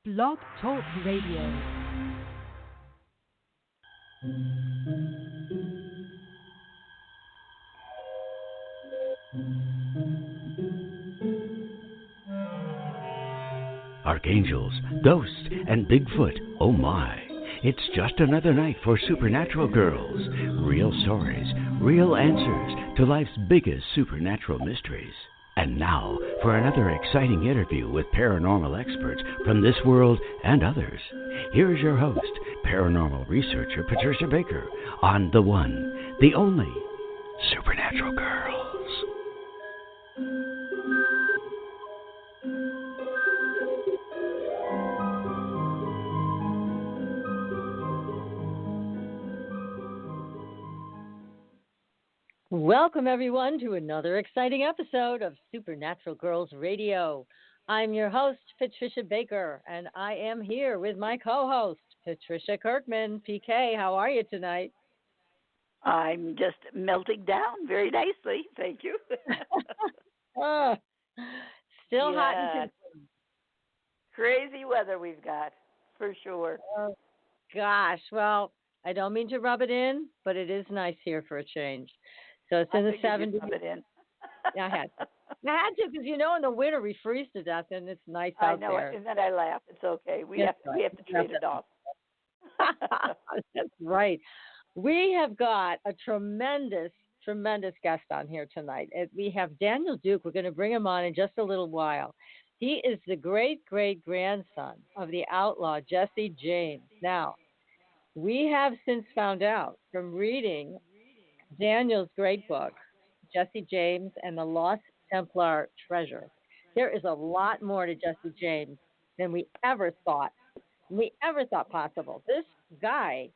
Blog Talk Radio. Archangels, ghosts, and Bigfoot, oh my. It's just another night for Supernatural Girls. Real stories, real answers to life's biggest supernatural mysteries. And now for another exciting interview with paranormal experts from this world and others. Here's your host, paranormal researcher Patricia Baker, on the one, the only Supernatural Girls. Welcome, everyone, to another exciting episode of Supernatural Girls Radio. I'm your host, Patricia Baker, and I am here with my co-host, Patricia Kirkman. PK, how are you tonight? I'm just melting down very nicely. Thank you. Oh, still hot and crazy weather we've got, for sure. Oh, gosh. Well, I don't mean to rub it in, but it is nice here for a change. So it's in the 70s. Rub it in. Yeah, I had to, because in the winter we freeze to death, and it's nice out there. I know it, and then I laugh. It's okay. We have to trade it off. That's right. We have got a tremendous guest on here tonight. We have Daniel Duke. We're going to bring him on in just a little while. He is the great-great-grandson of the outlaw Jesse James. Now, we have since found out from reading Daniel's great book, Jesse James and the Lost Templar Treasure. There is a lot more to Jesse James than we ever thought possible. This guy,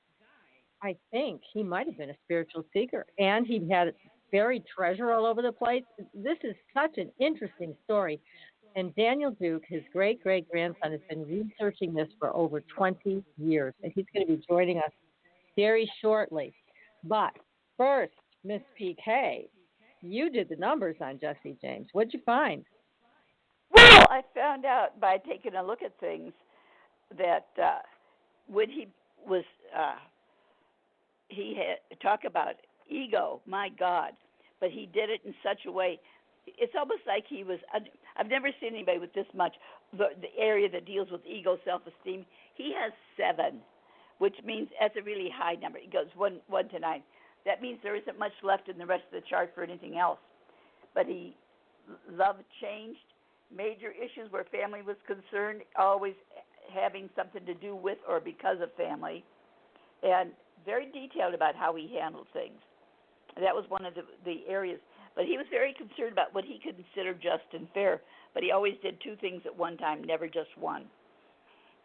I think he might have been a spiritual seeker, and he had buried treasure all over the place. This is such an interesting story. And Daniel Duke, his great-great-grandson, has been researching this for over 20 years, and he's going to be joining us very shortly. But first, Miss PK, you did the numbers on Jesse James. What'd you find? Well, I found out by taking a look at things that when he was, he had talk about ego, my God, but he did it in such a way. It's almost like he was, I've never seen anybody with this much, the area that deals with ego, self-esteem. He has 7, which means that's a really high number. It goes 1 to 9. That means there isn't much left in the rest of the chart for anything else. But he loved changed, major issues where family was concerned, always having something to do with or because of family, and very detailed about how he handled things. That was one of the areas. But he was very concerned about what he considered just and fair, but he always did 2 things at one time, never just one.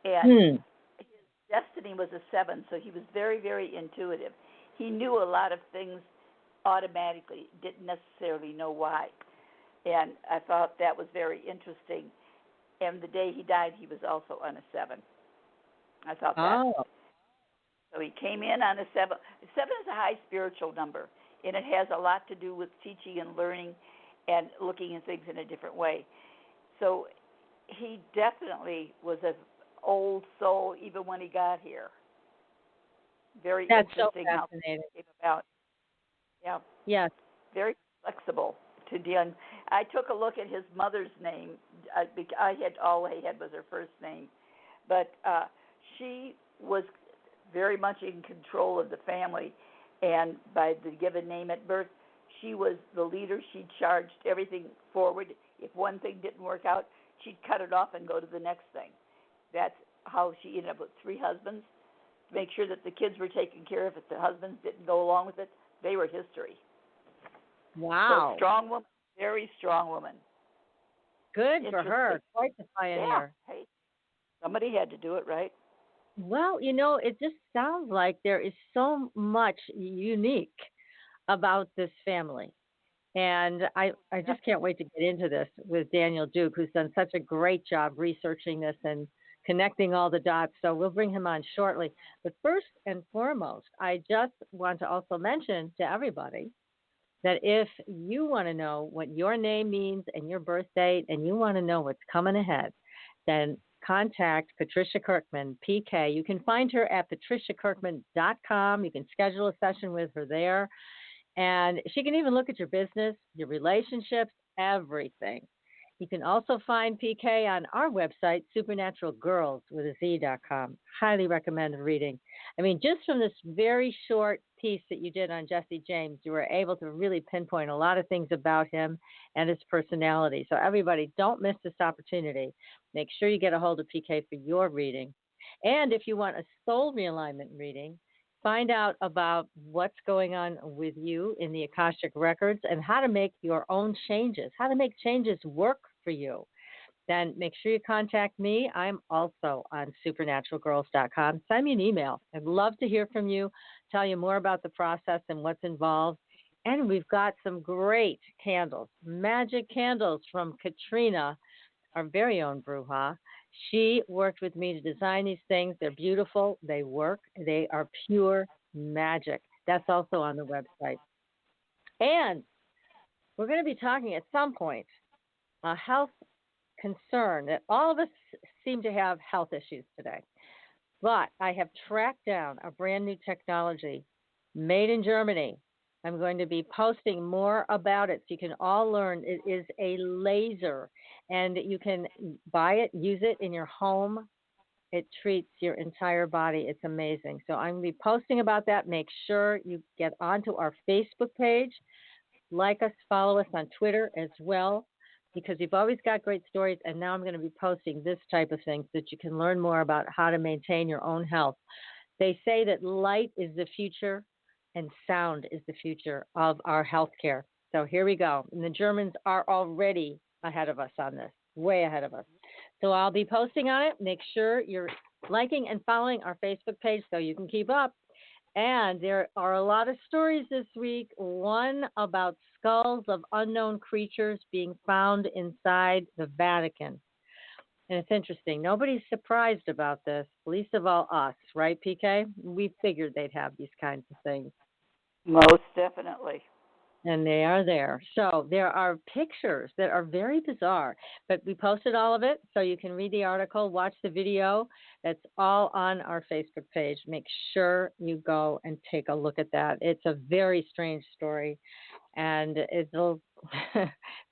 And his destiny was a 7, so he was very, very intuitive. He knew a lot of things automatically, didn't necessarily know why. And I thought that was very interesting. And the day he died, he was also on a 7. I thought that. Oh. So he came in on a 7. 7 is a high spiritual number, and it has a lot to do with teaching and learning and looking at things in a different way. So he definitely was an old soul even when he got here. Very That's interesting so how it came about. Yeah. Yes. Very flexible to deal. I took a look at his mother's name. All I had was her first name, but she was very much in control of the family, and by the given name at birth, she was the leader. She charged everything forward. If one thing didn't work out, she'd cut it off and go to the next thing. That's how she ended up with 3 husbands. Make sure that the kids were taken care of. If the husbands didn't go along with it, they were history. Wow. So strong woman, very strong woman. Good for her. Quite the pioneer. Yeah. Hey, somebody had to do it, right? Well, it just sounds like there is so much unique about this family. And I just can't wait to get into this with Daniel Duke, who's done such a great job researching this and connecting all the dots. So we'll bring him on shortly. But first and foremost, I just want to also mention to everybody that if you want to know what your name means and your birth date and you want to know what's coming ahead, then contact Patricia Kirkman, PK. You can find her at patriciakirkman.com. You can schedule a session with her there. And she can even look at your business, your relationships, everything. You can also find PK on our website, supernaturalgirls.com. Highly recommend the reading. I mean, just from this very short piece that you did on Jesse James, you were able to really pinpoint a lot of things about him and his personality. So everybody, don't miss this opportunity. Make sure you get a hold of PK for your reading. And if you want a soul realignment reading, find out about what's going on with you in the Akashic Records and how to make your own changes, how to make changes work for you, then make sure you contact me. I'm also on supernaturalgirls.com. Send me an email. I'd love to hear from you, tell you more about the process and what's involved. And we've got some great candles, magic candles from Katrina, our very own Bruja. She worked with me to design these things. They're beautiful. They work. They are pure magic. That's also on the website. And we're going to be talking at some point a health concern that all of us seem to have health issues today. But I have tracked down a brand new technology made in Germany. I'm going to be posting more about it so you can all learn. It is a laser, and you can buy it, use it in your home. It treats your entire body. It's amazing. So I'm going to be posting about that. Make sure you get onto our Facebook page. Like us, follow us on Twitter as well, because we've always got great stories, and now I'm going to be posting this type of thing so that you can learn more about how to maintain your own health. They say that light is the future and sound is the future of our healthcare. So here we go. And the Germans are already ahead of us on this, way ahead of us. So I'll be posting on it. Make sure you're liking and following our Facebook page so you can keep up. And there are a lot of stories this week. One about skulls of unknown creatures being found inside the Vatican. And it's interesting. Nobody's surprised about this, least of all us, right, PK? We figured they'd have these kinds of things. Most definitely. And they are there. So there are pictures that are very bizarre, but we posted all of it so you can read the article, watch the video. That's all on our Facebook page. Make sure you go and take a look at that. It's a very strange story, and it's a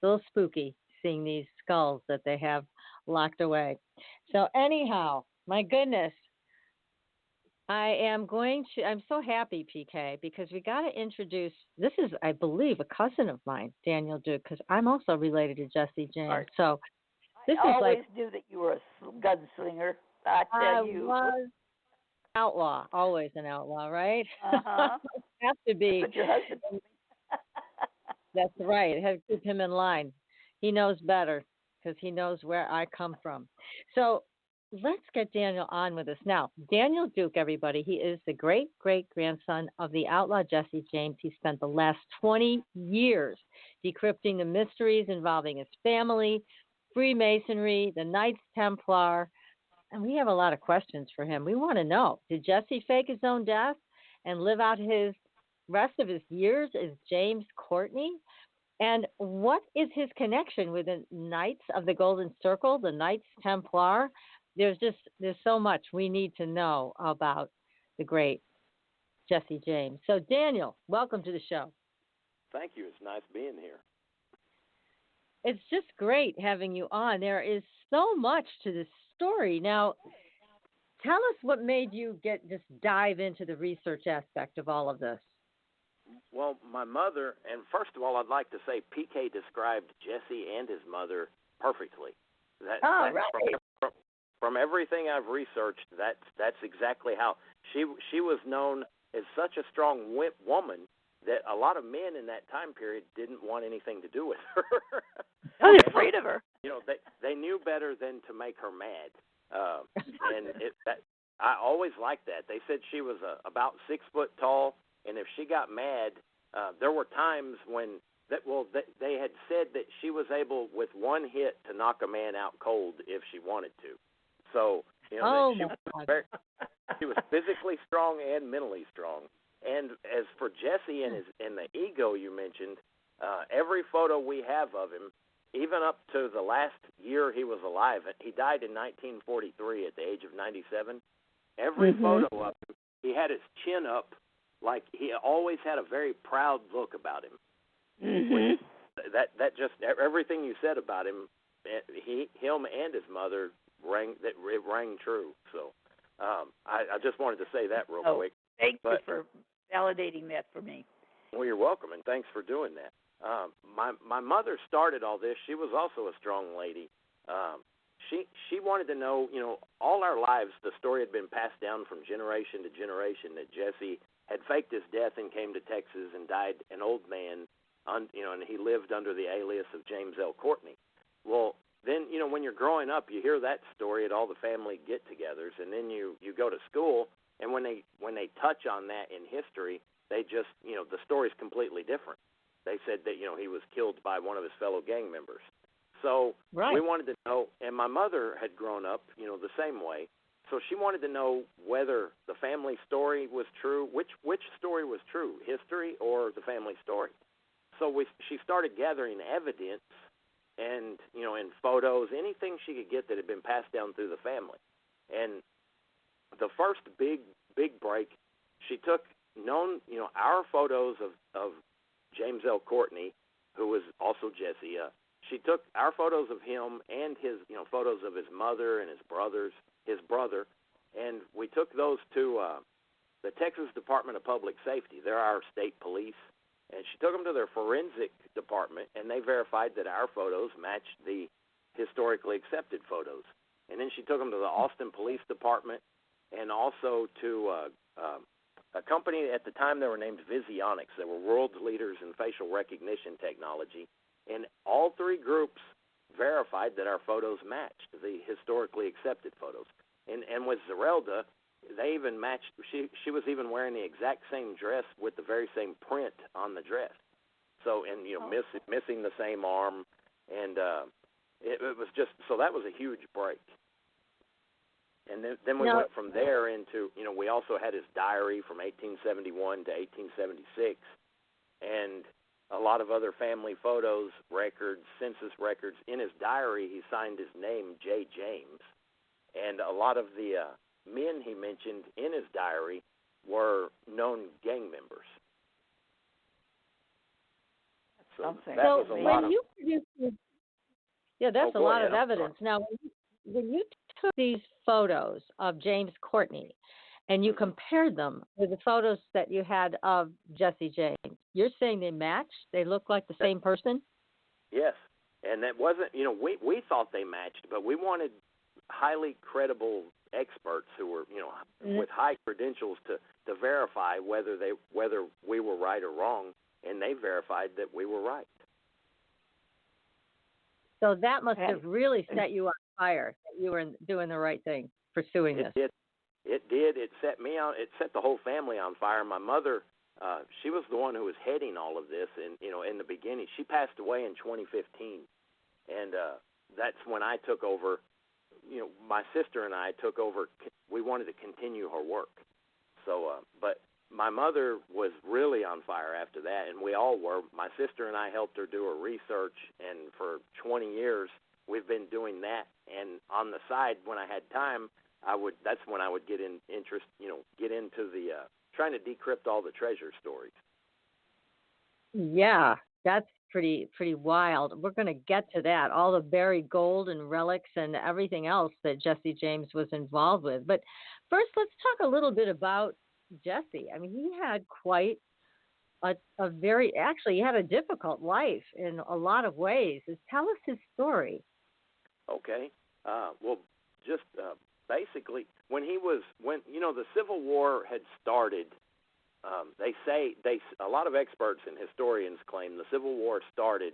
little spooky seeing these skulls that they have locked away. So anyhow, my goodness. I'm so happy, PK, because we got to introduce, this is, I believe, a cousin of mine, Daniel Duke, because I'm also related to Jesse James. Right. So this I is always like, knew that you were a gunslinger. I tell you. was outlaw, always an outlaw, right? Uh-huh. Have to be. But your husband. That's right. I have to keep him in line. He knows better because he knows where I come from. So let's get Daniel on with us. Now, Daniel Duke, everybody, he is the great-great-grandson of the outlaw Jesse James. He spent the last 20 years decrypting the mysteries involving his family, Freemasonry, the Knights Templar, and we have a lot of questions for him. We want to know, did Jesse fake his own death and live out his rest of his years as James Courtney? And what is his connection with the Knights of the Golden Circle, the Knights Templar? There's so much we need to know about the great Jesse James. So, Daniel, welcome to the show. Thank you. It's nice being here. It's just great having you on. There is so much to this story. Now, tell us what made you just dive into the research aspect of all of this. Well, my mother, and first of all, I'd like to say PK described Jesse and his mother perfectly. Right. From everything I've researched, that's exactly how she was known as such a strong woman that a lot of men in that time period didn't want anything to do with her. I was afraid of her. You know, they knew better than to make her mad, I always liked that. They said she was about 6 foot tall, and if she got mad, there were times when they had said that she was able with one hit to knock a man out cold if she wanted to. So, you know, she was physically strong and mentally strong. And as for Jesse and the ego you mentioned, every photo we have of him, even up to the last year he was alive, he died in 1943 at the age of 97. Every photo of him, he had his chin up, like he always had a very proud look about him. That just everything you said about him, him and his mother rang true. So I just wanted to say that real quick. Thank you for validating that for me. Well, you're welcome, and thanks for doing that. My mother started all this. She was also a strong lady. She wanted to know, all our lives the story had been passed down from generation to generation that Jesse had faked his death and came to Texas and died an old man, and he lived under the alias of James Courtney. Well, then, when you're growing up, you hear that story at all the family get-togethers, and then you go to school, and when they touch on that in history, they just, the story's completely different. They said that, he was killed by one of his fellow gang members. So we wanted to know, and my mother had grown up, the same way. So she wanted to know whether the family story was true, which story was true, history or the family story. So she started gathering evidence and, in photos, anything she could get that had been passed down through the family. And the first big break, she took our photos of James Courtney, who was also Jesse. She took our photos of him and his, photos of his mother and his brother, and we took those to the Texas Department of Public Safety. They're our state police, and she took them to their forensic department, and they verified that our photos matched the historically accepted photos. And then she took them to the Austin Police Department, and also to a company at the time they were named Visionics. They were world leaders in facial recognition technology. And all three groups verified that our photos matched the historically accepted photos. And with Zerelda, they even matched. She was even wearing the exact same dress with the very same print on the dress. So, and missing the same arm, and it was just so that was a huge break. And then we went from there into, we also had his diary from 1871 to 1876, and a lot of other family photos, records, census records. In his diary, he signed his name, J. James, and a lot of the men he mentioned in his diary were known gang members. So that was a lot of... that's a lot of evidence. Now, when you took these photos of James Courtney and you compared them with the photos that you had of Jesse James, you're saying they matched? They look like the same person? Yes. And that wasn't, we thought they matched, but we wanted highly credible experts who were, with high credentials to verify whether we were right or wrong, and they verified that we were right. So that must have really set you on fire, that you were doing the right thing, pursuing this. It did. It set me on. It set the whole family on fire. My mother, she was the one who was heading all of this, and in the beginning, she passed away in 2015, and that's when I took over. My sister and I took over. We wanted to continue her work, so but my mother was really on fire after that, and we all were. My sister and I helped her do her research, and for 20 years we've been doing that. And on the side, when I had time, that's when I would get into the trying to decrypt all the treasure stories. Yeah, that's pretty wild. We're going to get to that, all the buried gold and relics and everything else that Jesse James was involved with. But first, let's talk a little bit about Jesse. I mean, he had quite he had a difficult life in a lot of ways. Tell us his story. Okay. Well, just basically, when the Civil War had started, a lot of experts and historians claim the Civil War started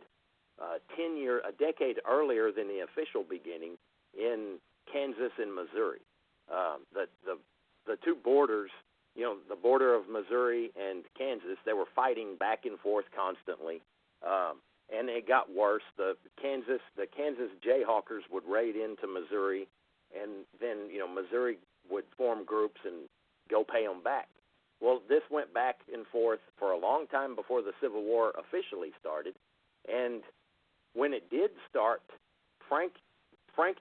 a decade earlier than the official beginning in Kansas and Missouri. The two borders, the border of Missouri and Kansas, they were fighting back and forth constantly, and it got worse. The Kansas Jayhawkers would raid into Missouri, and then Missouri would form groups and go pay them back. Well, this went back and forth for a long time before the Civil War officially started, and when it did start, Frank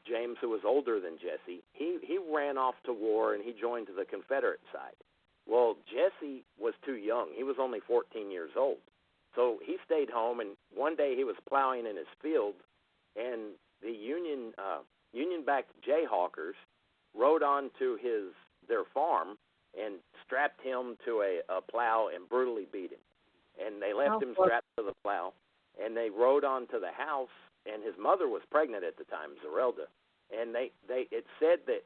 James, who was older than Jesse, he ran off to war and he joined the Confederate side. Well, Jesse was too young. He was only 14 years old. So he stayed home, and one day he was plowing in his field, and the Union-backed Jayhawkers rode onto their farm and strapped him to a plow and brutally beat him. And they left him strapped to the plow, and they rode onto the house, and his mother was pregnant at the time, Zerelda, and it said that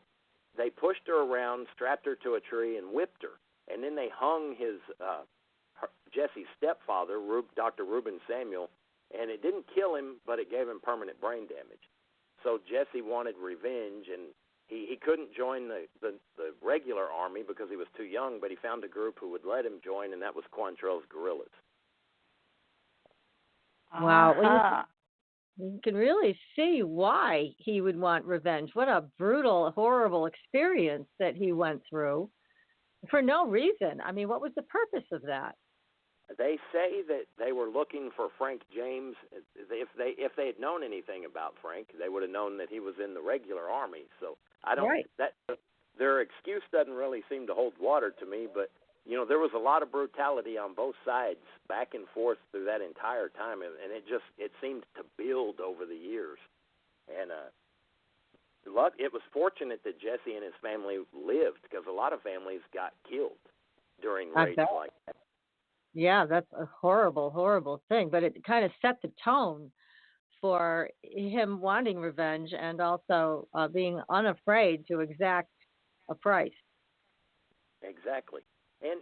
they pushed her around, strapped her to a tree, and whipped her. And then they hung Jesse's stepfather, Dr. Reuben Samuel, and it didn't kill him, but it gave him permanent brain damage. So Jesse wanted revenge, and he couldn't join the regular army because he was too young, but he found a group who would let him join, and that was Quantrell's guerrillas. Wow. Well, you can really see why he would want revenge. What a brutal, horrible experience that he went through for no reason. I mean, what was the purpose of that? They say that they were looking for Frank James. If they had known anything about Frank, they would have known that he was in the regular army. So I don't. Right. Their excuse doesn't really seem to hold water to me. But there was a lot of brutality on both sides, back and forth through that entire time, and it seemed to build over the years. And it was fortunate that Jesse and his family lived, because a lot of families got killed during raids like that. Yeah, that's a horrible, horrible thing. But it kind of set the tone for him wanting revenge and also being unafraid to exact a price. Exactly. And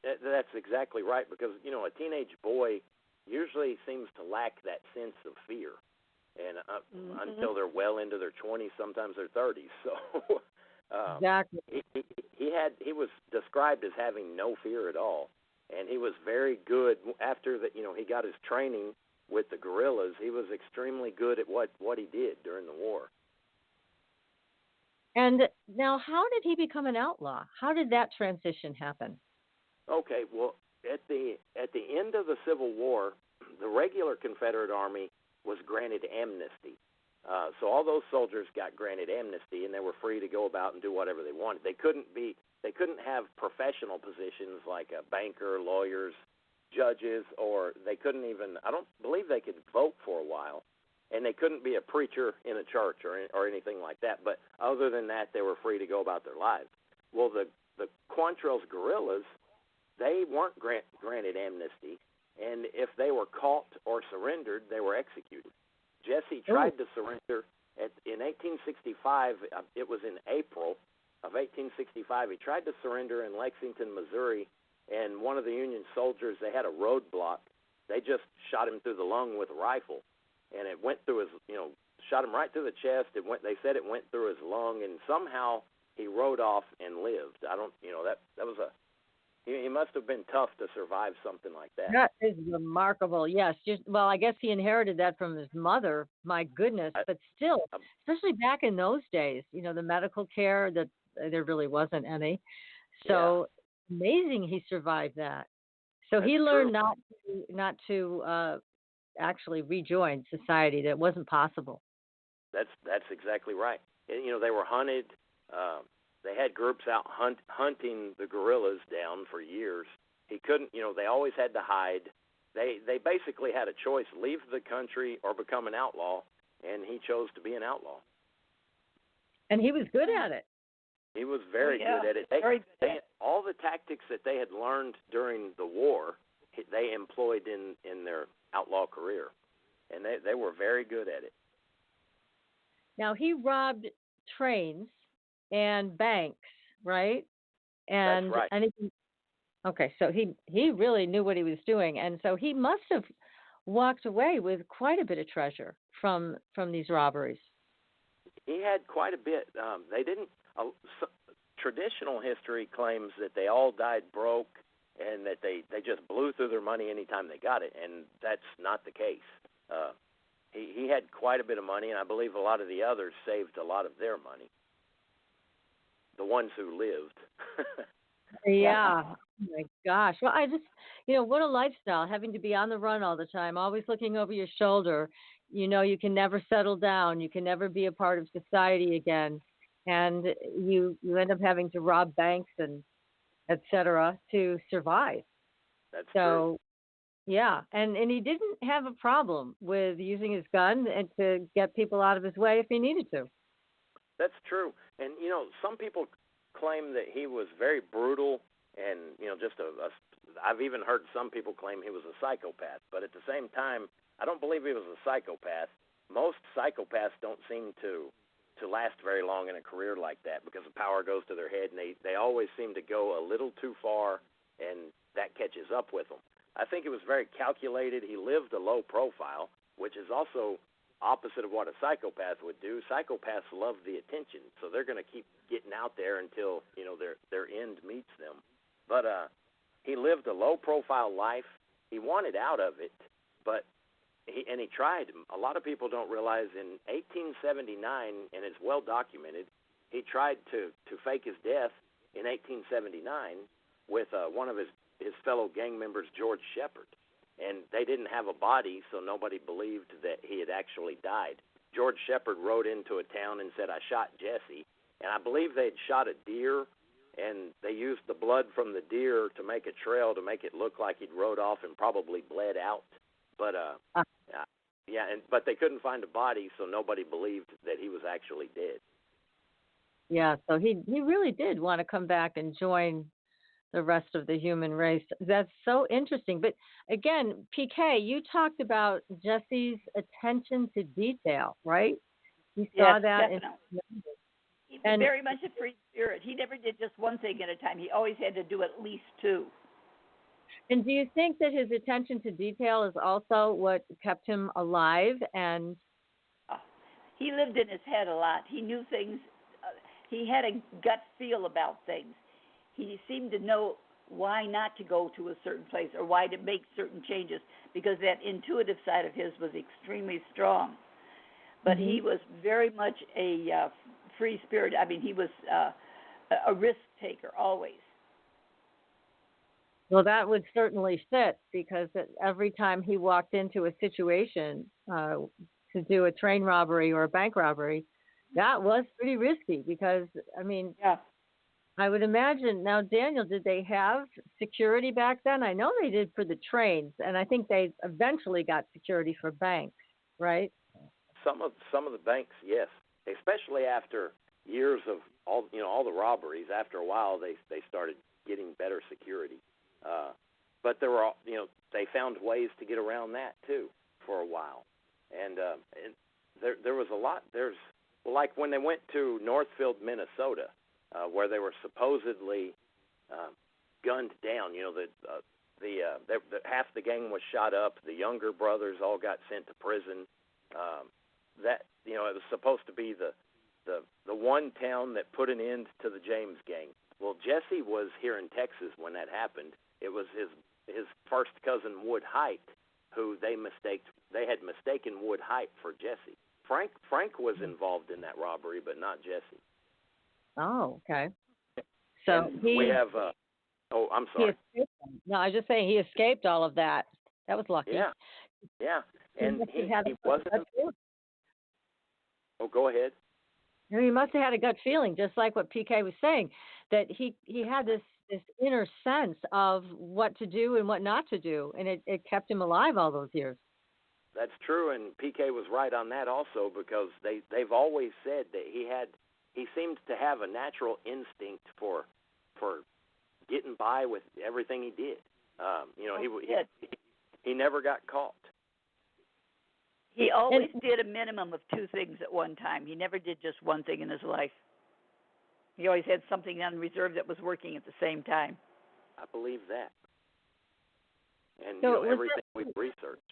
that's exactly right, because, a teenage boy usually seems to lack that sense of fear. And until they're well into their 20s, sometimes their 30s. So exactly. He was described as having no fear at all. And he was very good after that. He got his training with the guerrillas. He was extremely good at what he did during the war. And now, how did he become an outlaw? How did that transition happen? Okay, well, at the end of the Civil War, the regular Confederate Army was granted amnesty. So all those soldiers got granted amnesty, and they were free to go about and do whatever they wanted. They couldn't have professional positions like a banker, lawyers, judges, or they couldn't even, I don't believe they could vote for a while, and they couldn't be a preacher in a church or anything like that. But other than that, they were free to go about their lives. Well, the Quantrell's guerrillas, they weren't granted amnesty, and if they were caught or surrendered, they were executed. Jesse tried to surrender in 1865. It was in April of 1865. He tried to surrender in Lexington, Missouri, and one of the Union soldiers, they had a roadblock. They just shot him through the lung with a rifle, and it went through his, shot him right through the chest. They said it went through his lung, and somehow he rode off and lived. I don't, that was he must have been tough to survive something like that. That is remarkable. Yes. I guess he inherited that from his mother. My goodness. But still, especially back in those days, the medical care, that there really wasn't any. So amazing he survived that. So he learned not to actually rejoin society. That wasn't possible. That's exactly right. And, they were hunted. They had groups out hunting the guerrillas down for years. He couldn't, they always had to hide. They basically had a choice: leave the country or become an outlaw, and he chose to be an outlaw. And he was good at it. He was very good at it. All the tactics that they had learned during the war, they employed in their outlaw career, and they were very good at it. Now, he robbed trains and banks, right? And that's right. Anything. Okay, so he really knew what he was doing, and so he must have walked away with quite a bit of treasure from these robberies. He had quite a bit. They didn't. Traditional history claims that they all died broke and that they just blew through their money anytime they got it, and that's not the case. He had quite a bit of money, and I believe a lot of the others saved a lot of their money. The ones who lived. Yeah. Oh my gosh. Well, I just, what a lifestyle, having to be on the run all the time, always looking over your shoulder. You can never settle down. You can never be a part of society again. And you end up having to rob banks and et cetera to survive. That's true. So, yeah. And he didn't have a problem with using his gun and to get people out of his way if he needed to. That's true. And some people claim that he was very brutal, and just I've even heard some people claim he was a psychopath. But at the same time, I don't believe he was a psychopath. Most psychopaths don't seem to last very long in a career like that because the power goes to their head, and they always seem to go a little too far, and that catches up with them. I think it was very calculated. He lived a low profile, which is also opposite of what a psychopath would do. Psychopaths love the attention, so they're going to keep getting out there until their end meets them. But he lived a low-profile life. He wanted out of it, but he tried. A lot of people don't realize in 1879, and it's well documented, he tried to fake his death in 1879 with one of his fellow gang members, George Shepard. And they didn't have a body, so nobody believed that he had actually died. George Shepard rode into a town and said, "I shot Jesse." And I believe they'd shot a deer, and they used the blood from the deer to make a trail to make it look like he'd rode off and probably bled out. But but they couldn't find a body, so nobody believed that he was actually dead. Yeah, so he really did want to come back and join the rest of the human race. That's so interesting. But again, PK, you talked about Jesse's attention to detail, right? You saw Yes, that. definitely. He was very much a free spirit. He never did just one thing at a time. He always had to do at least two. And do you think that his attention to detail is also what kept him alive? And he lived in his head a lot. He knew things. He had a gut feel about things. He seemed to know why not to go to a certain place or why to make certain changes because that intuitive side of his was extremely strong. But he was very much a free spirit. I mean, he was a risk taker always. Well, that would certainly fit because every time he walked into a situation to do a train robbery or a bank robbery, that was pretty risky because, I mean, I would imagine. Now, Daniel, did they have security back then? I know they did for the trains, and I think they eventually got security for banks, right? Some of the banks, yes, especially after years of all the robberies. After a while, they started getting better security. But there were they found ways to get around that too for a while, and there was a lot. There's like when they went to Northfield, Minnesota. Where they were supposedly gunned down. Half the gang was shot up. The younger brothers all got sent to prison. It was supposed to be the one town that put an end to the James gang. Well, Jesse was here in Texas when that happened. It was his first cousin Wood Height who they had mistaken Wood Height for Jesse. Frank was involved in that robbery, but not Jesse. Oh, okay. So we have. I'm sorry. No, I was just saying he escaped all of that. That was lucky. Yeah, and he wasn't. Oh, go ahead. He must have had a gut feeling, just like what PK was saying, that he had this inner sense of what to do and what not to do, and it kept him alive all those years. That's true, and PK was right on that also because they've always said that he seemed to have a natural instinct for getting by with everything he did. He never got caught. He always did a minimum of two things at one time. He never did just one thing in his life. He always had something on reserve that was working at the same time. I believe that. And so everything we've researched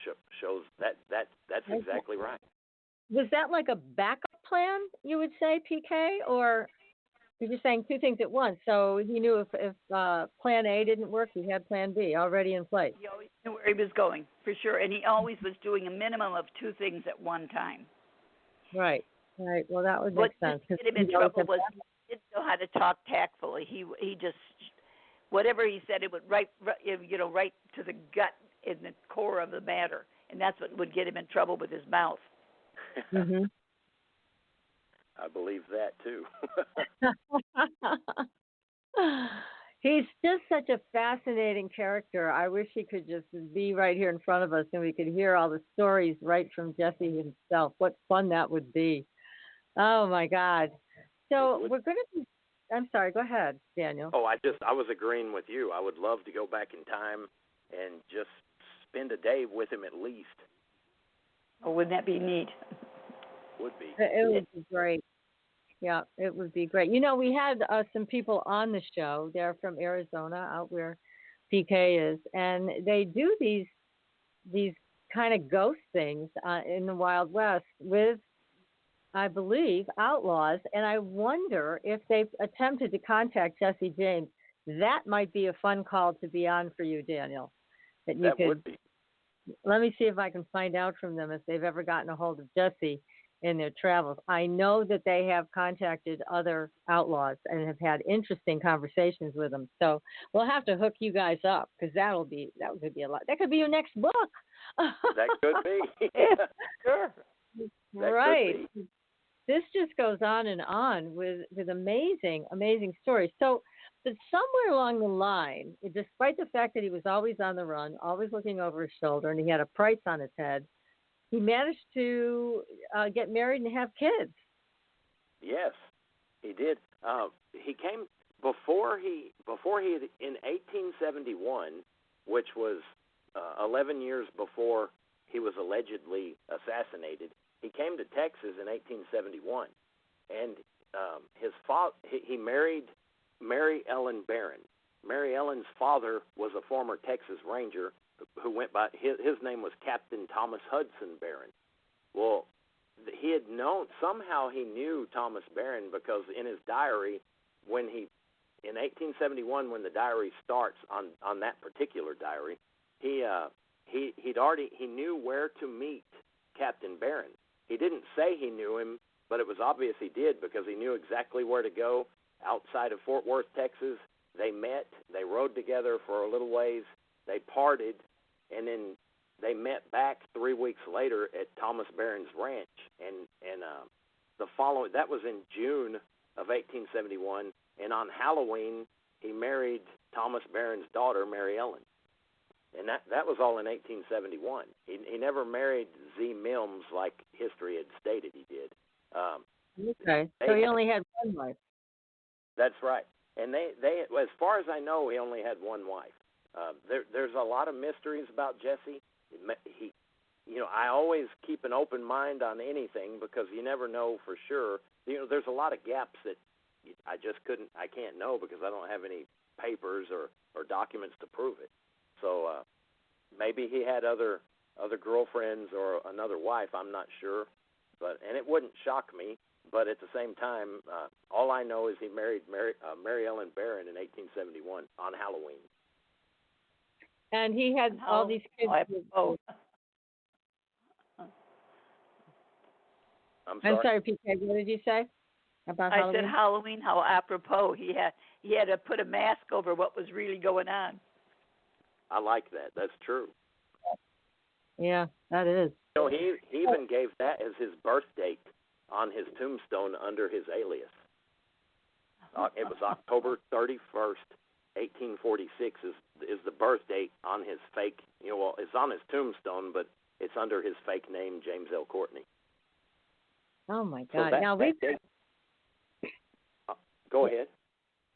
shows that's exactly right. Was that like a backup plan, you would say, PK, or you're just saying two things at once? So he knew if plan A didn't work, he had plan B already in place. He always knew where he was going, for sure, and he always was doing a minimum of two things at one time. Right. Well, that would make sense. What did him in trouble was he didn't know how to talk tactfully. He just whatever he said, it would right to the gut in the core of the matter, and that's what would get him in trouble with his mouth. Mm-hmm. I believe that too. He's just such a fascinating character. I wish he could just be right here in front of us and we could hear all the stories right from Jesse himself. What fun that would be. Oh, my God. So we're going to be, I'm sorry, go ahead, Daniel. Oh, I was agreeing with you. I would love to go back in time and just spend a day with him at least. Oh, wouldn't that be neat? Would be. It would be great. Yeah, it would be great. You know, we had some people on the show. They're from Arizona, out where PK is, and they do these kind of ghost things in the Wild West with, I believe, outlaws. And I wonder if they've attempted to contact Jesse James. That might be a fun call to be on for you, Daniel. That would be. Let me see if I can find out from them if they've ever gotten a hold of Jesse in their travels. I know that they have contacted other outlaws and have had interesting conversations with them. So we'll have to hook you guys up because that could be a lot. That could be your next book. That could be. Yeah, sure. That right. This just goes on and on with amazing, amazing stories. So, but somewhere along the line, despite the fact that he was always on the run, always looking over his shoulder, and he had a price on his head, he managed to get married and have kids. Yes, he did. He came before he had, in 1871, which was 11 years before he was allegedly assassinated. He came to Texas in 1871, and his he married Mary Ellen Barron. Mary Ellen's father was a former Texas Ranger who went by, his name was Captain Thomas Hudson Barron. Well, he had known, somehow he knew Thomas Barron because in his diary, in 1871, when the diary starts on that particular diary, he knew where to meet Captain Barron. He didn't say he knew him, but it was obvious he did because he knew exactly where to go outside of Fort Worth, Texas. They met, they rode together for a little ways, they parted, and then they met back 3 weeks later at Thomas Barron's ranch. And that was in June of 1871, and on Halloween he married Thomas Barron's daughter, Mary Ellen. And that was all in 1871. He never married Z. Mims like history had stated he did. Okay, so he only had one wife. That's right. And they, as far as I know, he only had one wife. There's a lot of mysteries about Jesse. I always keep an open mind on anything because you never know for sure. There's a lot of gaps that I can't know because I don't have any papers or documents to prove it. So maybe he had other girlfriends or another wife. I'm not sure, and it wouldn't shock me. But at the same time, all I know is he married Mary Ellen Barron in 1871 on Halloween. And he had all these kids. I'm sorry, PK. What did you say about Halloween? I said Halloween. How apropos. He had to put a mask over what was really going on. I like that. That's true. Yeah, that is. He even gave that as his birth date on his tombstone under his alias. It was October 31st, 1846 is the birth date on his fake, it's on his tombstone, but it's under his fake name, James L. Courtney. Oh, my God. So now, go ahead.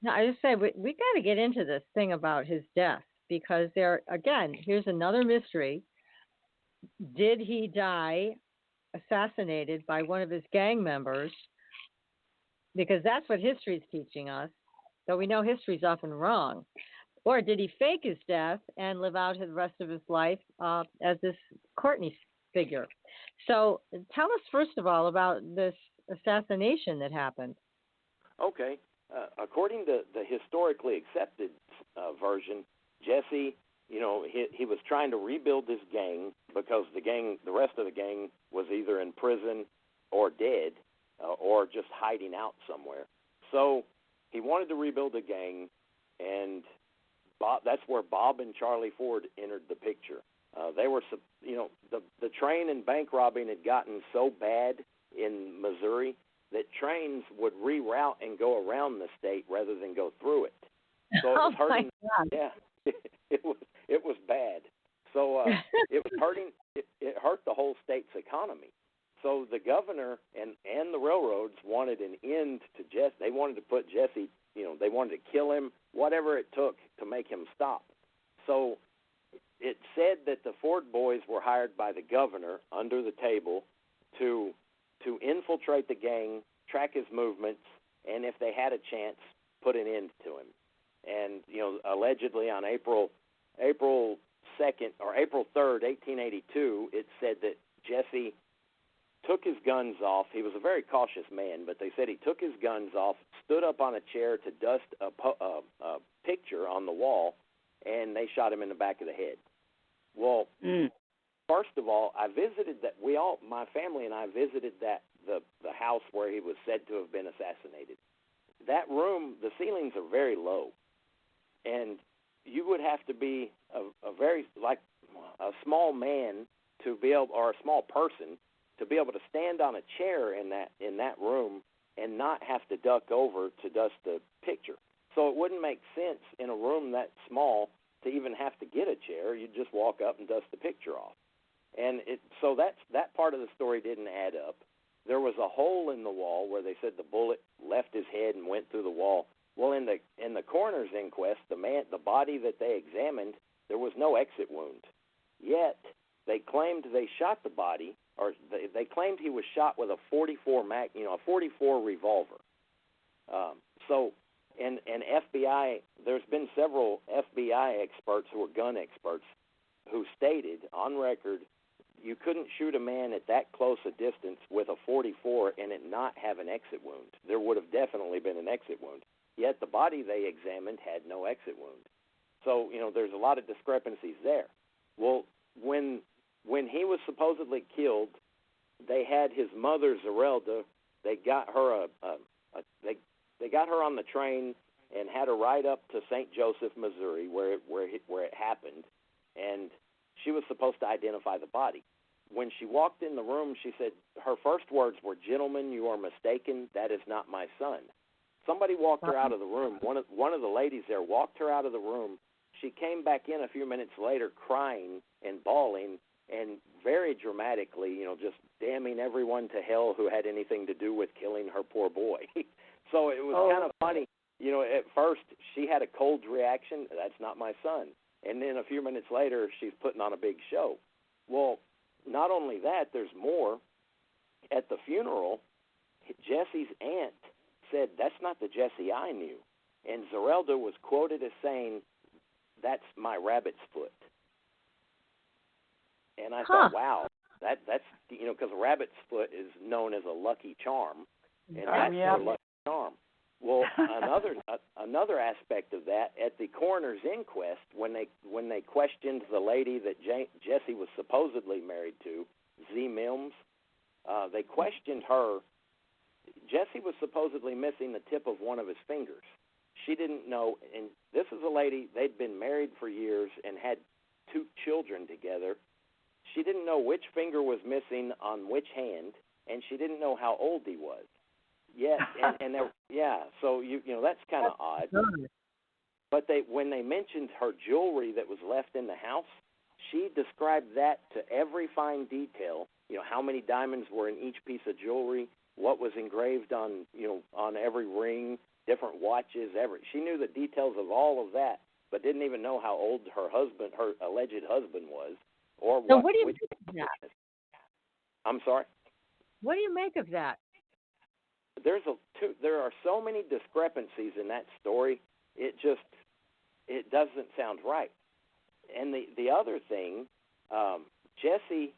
No, I just say we got to get into this thing about his death because here's another mystery. Did he die assassinated by one of his gang members? Because that's what history is teaching us, though we know history is often wrong. Or did he fake his death and live out the rest of his life as this Courtney figure? So tell us, first of all, about this assassination that happened. Okay. According to the historically accepted version, Jesse, he was trying to rebuild this gang because the rest of the gang was either in prison or dead or just hiding out somewhere. So he wanted to rebuild the gang, and That's where Bob and Charlie Ford entered the picture. They were, the train and bank robbing had gotten so bad in Missouri that trains would reroute and go around the state rather than go through it. So it was hurting. Yeah, it was bad. So it was hurting. It hurt the whole state's economy. So the governor and the railroads wanted an end to Jesse. They wanted to put Jesse. They wanted to kill him, whatever it took to make him stop. So it said that the Ford boys were hired by the governor under the table to infiltrate the gang, track his movements, and if they had a chance, put an end to him. And allegedly on April 2nd or April 3rd, 1882, it said that Jesse took his guns off. He was a very cautious man, but they said he took his guns off, stood up on a chair to dust a picture on the wall, and they shot him in the back of the head. Well, first of all, I visited that. My family and I visited the house where he was said to have been assassinated. That room, the ceilings are very low, and you would have to be a small man to be able, or a small person to be able to stand on a chair in that room and not have to duck over to dust the picture. So it wouldn't make sense in a room that small to even have to get a chair. You'd just walk up and dust the picture off. And so that part of the story didn't add up. There was a hole in the wall where they said the bullet left his head and went through the wall. Well, in the coroner's inquest, the body that they examined, there was no exit wound. Yet they claimed they shot the body, or they claimed he was shot with a 44 revolver. And FBI, there's been several FBI experts who are gun experts who stated on record you couldn't shoot a man at that close a distance with a 44 and it not have an exit wound. There would have definitely been an exit wound. Yet the body they examined had no exit wound. So, there's a lot of discrepancies there. Well, when he was supposedly killed, they had his mother, Zerelda. They got her they got her on the train and had her ride up to St. Joseph, Missouri, where it happened, and she was supposed to identify the body. When she walked in the room, she said her first words were, "Gentlemen, you are mistaken. That is not my son." Somebody walked her out of the room. One of the ladies there walked her out of the room. She came back in a few minutes later crying and bawling and very dramatically, just damning everyone to hell who had anything to do with killing her poor boy. So it was kind of funny. At first she had a cold reaction. That's not my son. And then a few minutes later, she's putting on a big show. Well, not only that, there's more. At the funeral, Jesse's aunt said, "That's not the Jesse I knew." And Zerelda was quoted as saying, "That's my rabbit's foot." And I thought, wow, that's, because a rabbit's foot is known as a lucky charm, and that's her lucky charm. Well, another aspect of that, at the coroner's inquest, when they questioned the lady that Jesse was supposedly married to, Z. Mims, they questioned her. Jesse was supposedly missing the tip of one of his fingers. She didn't know, and this is a lady, they'd been married for years and had 2 children together. She didn't know which finger was missing on which hand, and she didn't know how old he was. So that's kind of odd. But when they mentioned her jewelry that was left in the house, she described that to every fine detail. How many diamonds were in each piece of jewelry, what was engraved on every ring, different watches. She knew the details of all of that, but didn't even know how old her alleged husband was, or so what do you make of that? I'm sorry. What do you make of that? There are so many discrepancies in that story. It doesn't sound right. And the other thing, Jesse,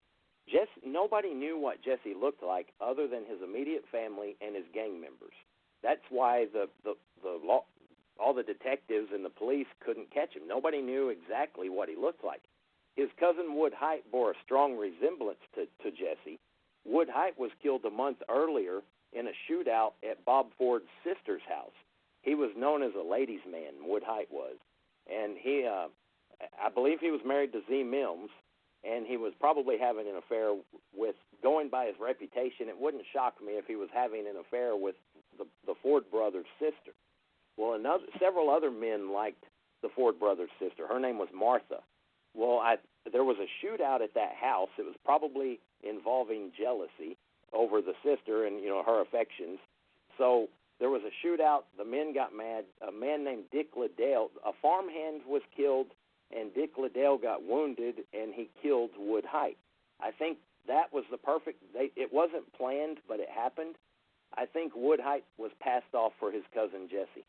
nobody knew what Jesse looked like other than his immediate family and his gang members. That's why all the detectives and the police couldn't catch him. Nobody knew exactly what he looked like. His cousin Wood Height bore a strong resemblance to Jesse. Wood Height was killed a month earlier in a shootout at Bob Ford's sister's house. He was known as a ladies' man, Wood Height was. and he, I believe he was married to Z. Mims, and he was probably having an affair with, going by his reputation, it wouldn't shock me if he was having an affair with the Ford brothers' sister. Well, several other men liked the Ford brothers' sister. Her name was Martha. Well, there was a shootout at that house. It was probably involving jealousy over the sister and, her affections. So there was a shootout. The men got mad. A man named Dick Liddell, a farmhand was killed, and Dick Liddell got wounded, and he killed Wood Height. I think that was the perfect, it wasn't planned, but it happened. I think Wood Height was passed off for his cousin Jesse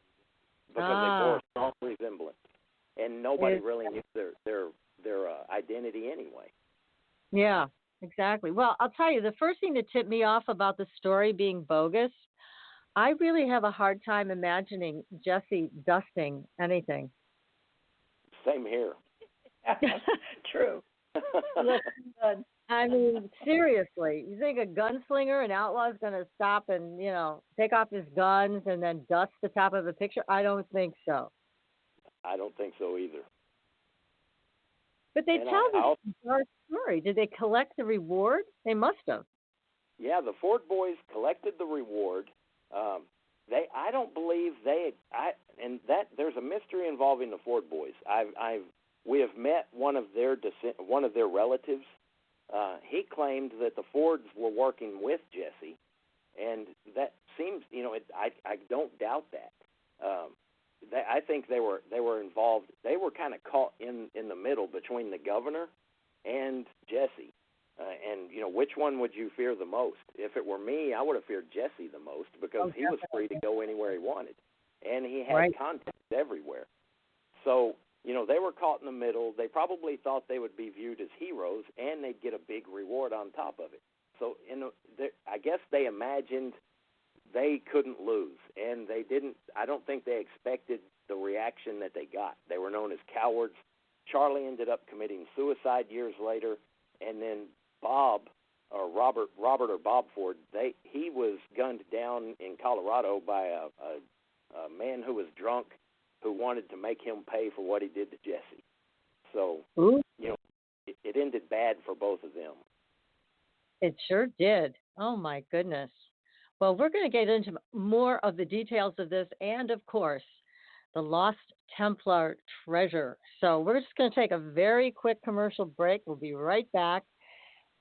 because they bore a strong resemblance, and nobody really knew their identity anyway. Yeah, exactly. Well, I'll tell you, the first thing that tipped me off about the story being bogus, I really have a hard time imagining Jesse dusting anything. Same here. True. I mean, seriously, you think a gunslinger, an outlaw, is going to stop and, take off his guns and then dust the top of a picture? I don't think so. I don't think so either. But they tell this bizarre story. Did they collect the reward? They must have. Yeah, the Ford boys collected the reward. I don't believe there's a mystery involving the Ford boys. We have met one of their relatives. He claimed that the Fords were working with Jesse, and that seems, I don't doubt that. I think they were involved. They were kind of caught in the middle between the governor and Jesse. And, which one would you fear the most? If it were me, I would have feared Jesse the most because he was free to go anywhere he wanted. And he had contacts everywhere. So, they were caught in the middle. They probably thought they would be viewed as heroes, and they'd get a big reward on top of it. So, I guess they imagined they couldn't lose, and they didn't. I don't think they expected the reaction that they got. They were known as cowards. Charlie ended up committing suicide years later, and then Robert or Bob Ford, he was gunned down in Colorado by a man who was drunk who wanted to make him pay for what he did to Jesse. So, it ended bad for both of them. It sure did. Oh, my goodness. Well, we're going to get into more of the details of this and, of course, the Lost Templar treasure. So we're just going to take a very quick commercial break. We'll be right back.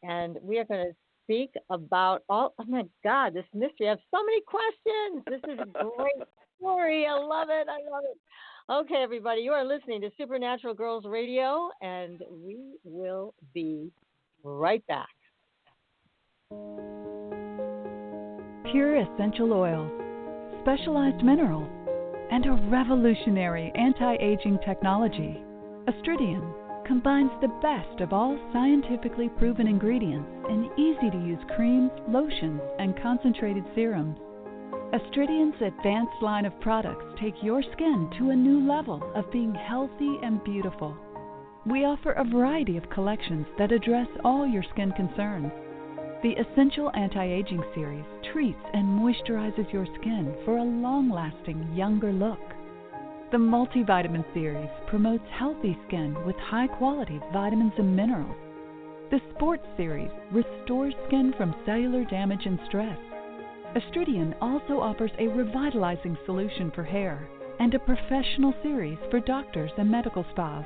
And we are going to speak about oh my God, this mystery. I have so many questions. This is a great story. I love it. Okay, everybody, you are listening to Supernatural Girls Radio, and we will be right back. Pure essential oils, specialized minerals, and a revolutionary anti-aging technology. Astridian combines the best of all scientifically proven ingredients in easy-to-use creams, lotions, and concentrated serums. Astridian's advanced line of products take your skin to a new level of being healthy and beautiful. We offer a variety of collections that address all your skin concerns. The Essential Anti-Aging Series treats and moisturizes your skin for a long-lasting, younger look. The Multivitamin Series promotes healthy skin with high-quality vitamins and minerals. The Sports Series restores skin from cellular damage and stress. Astridian also offers a revitalizing solution for hair and a professional series for doctors and medical spas.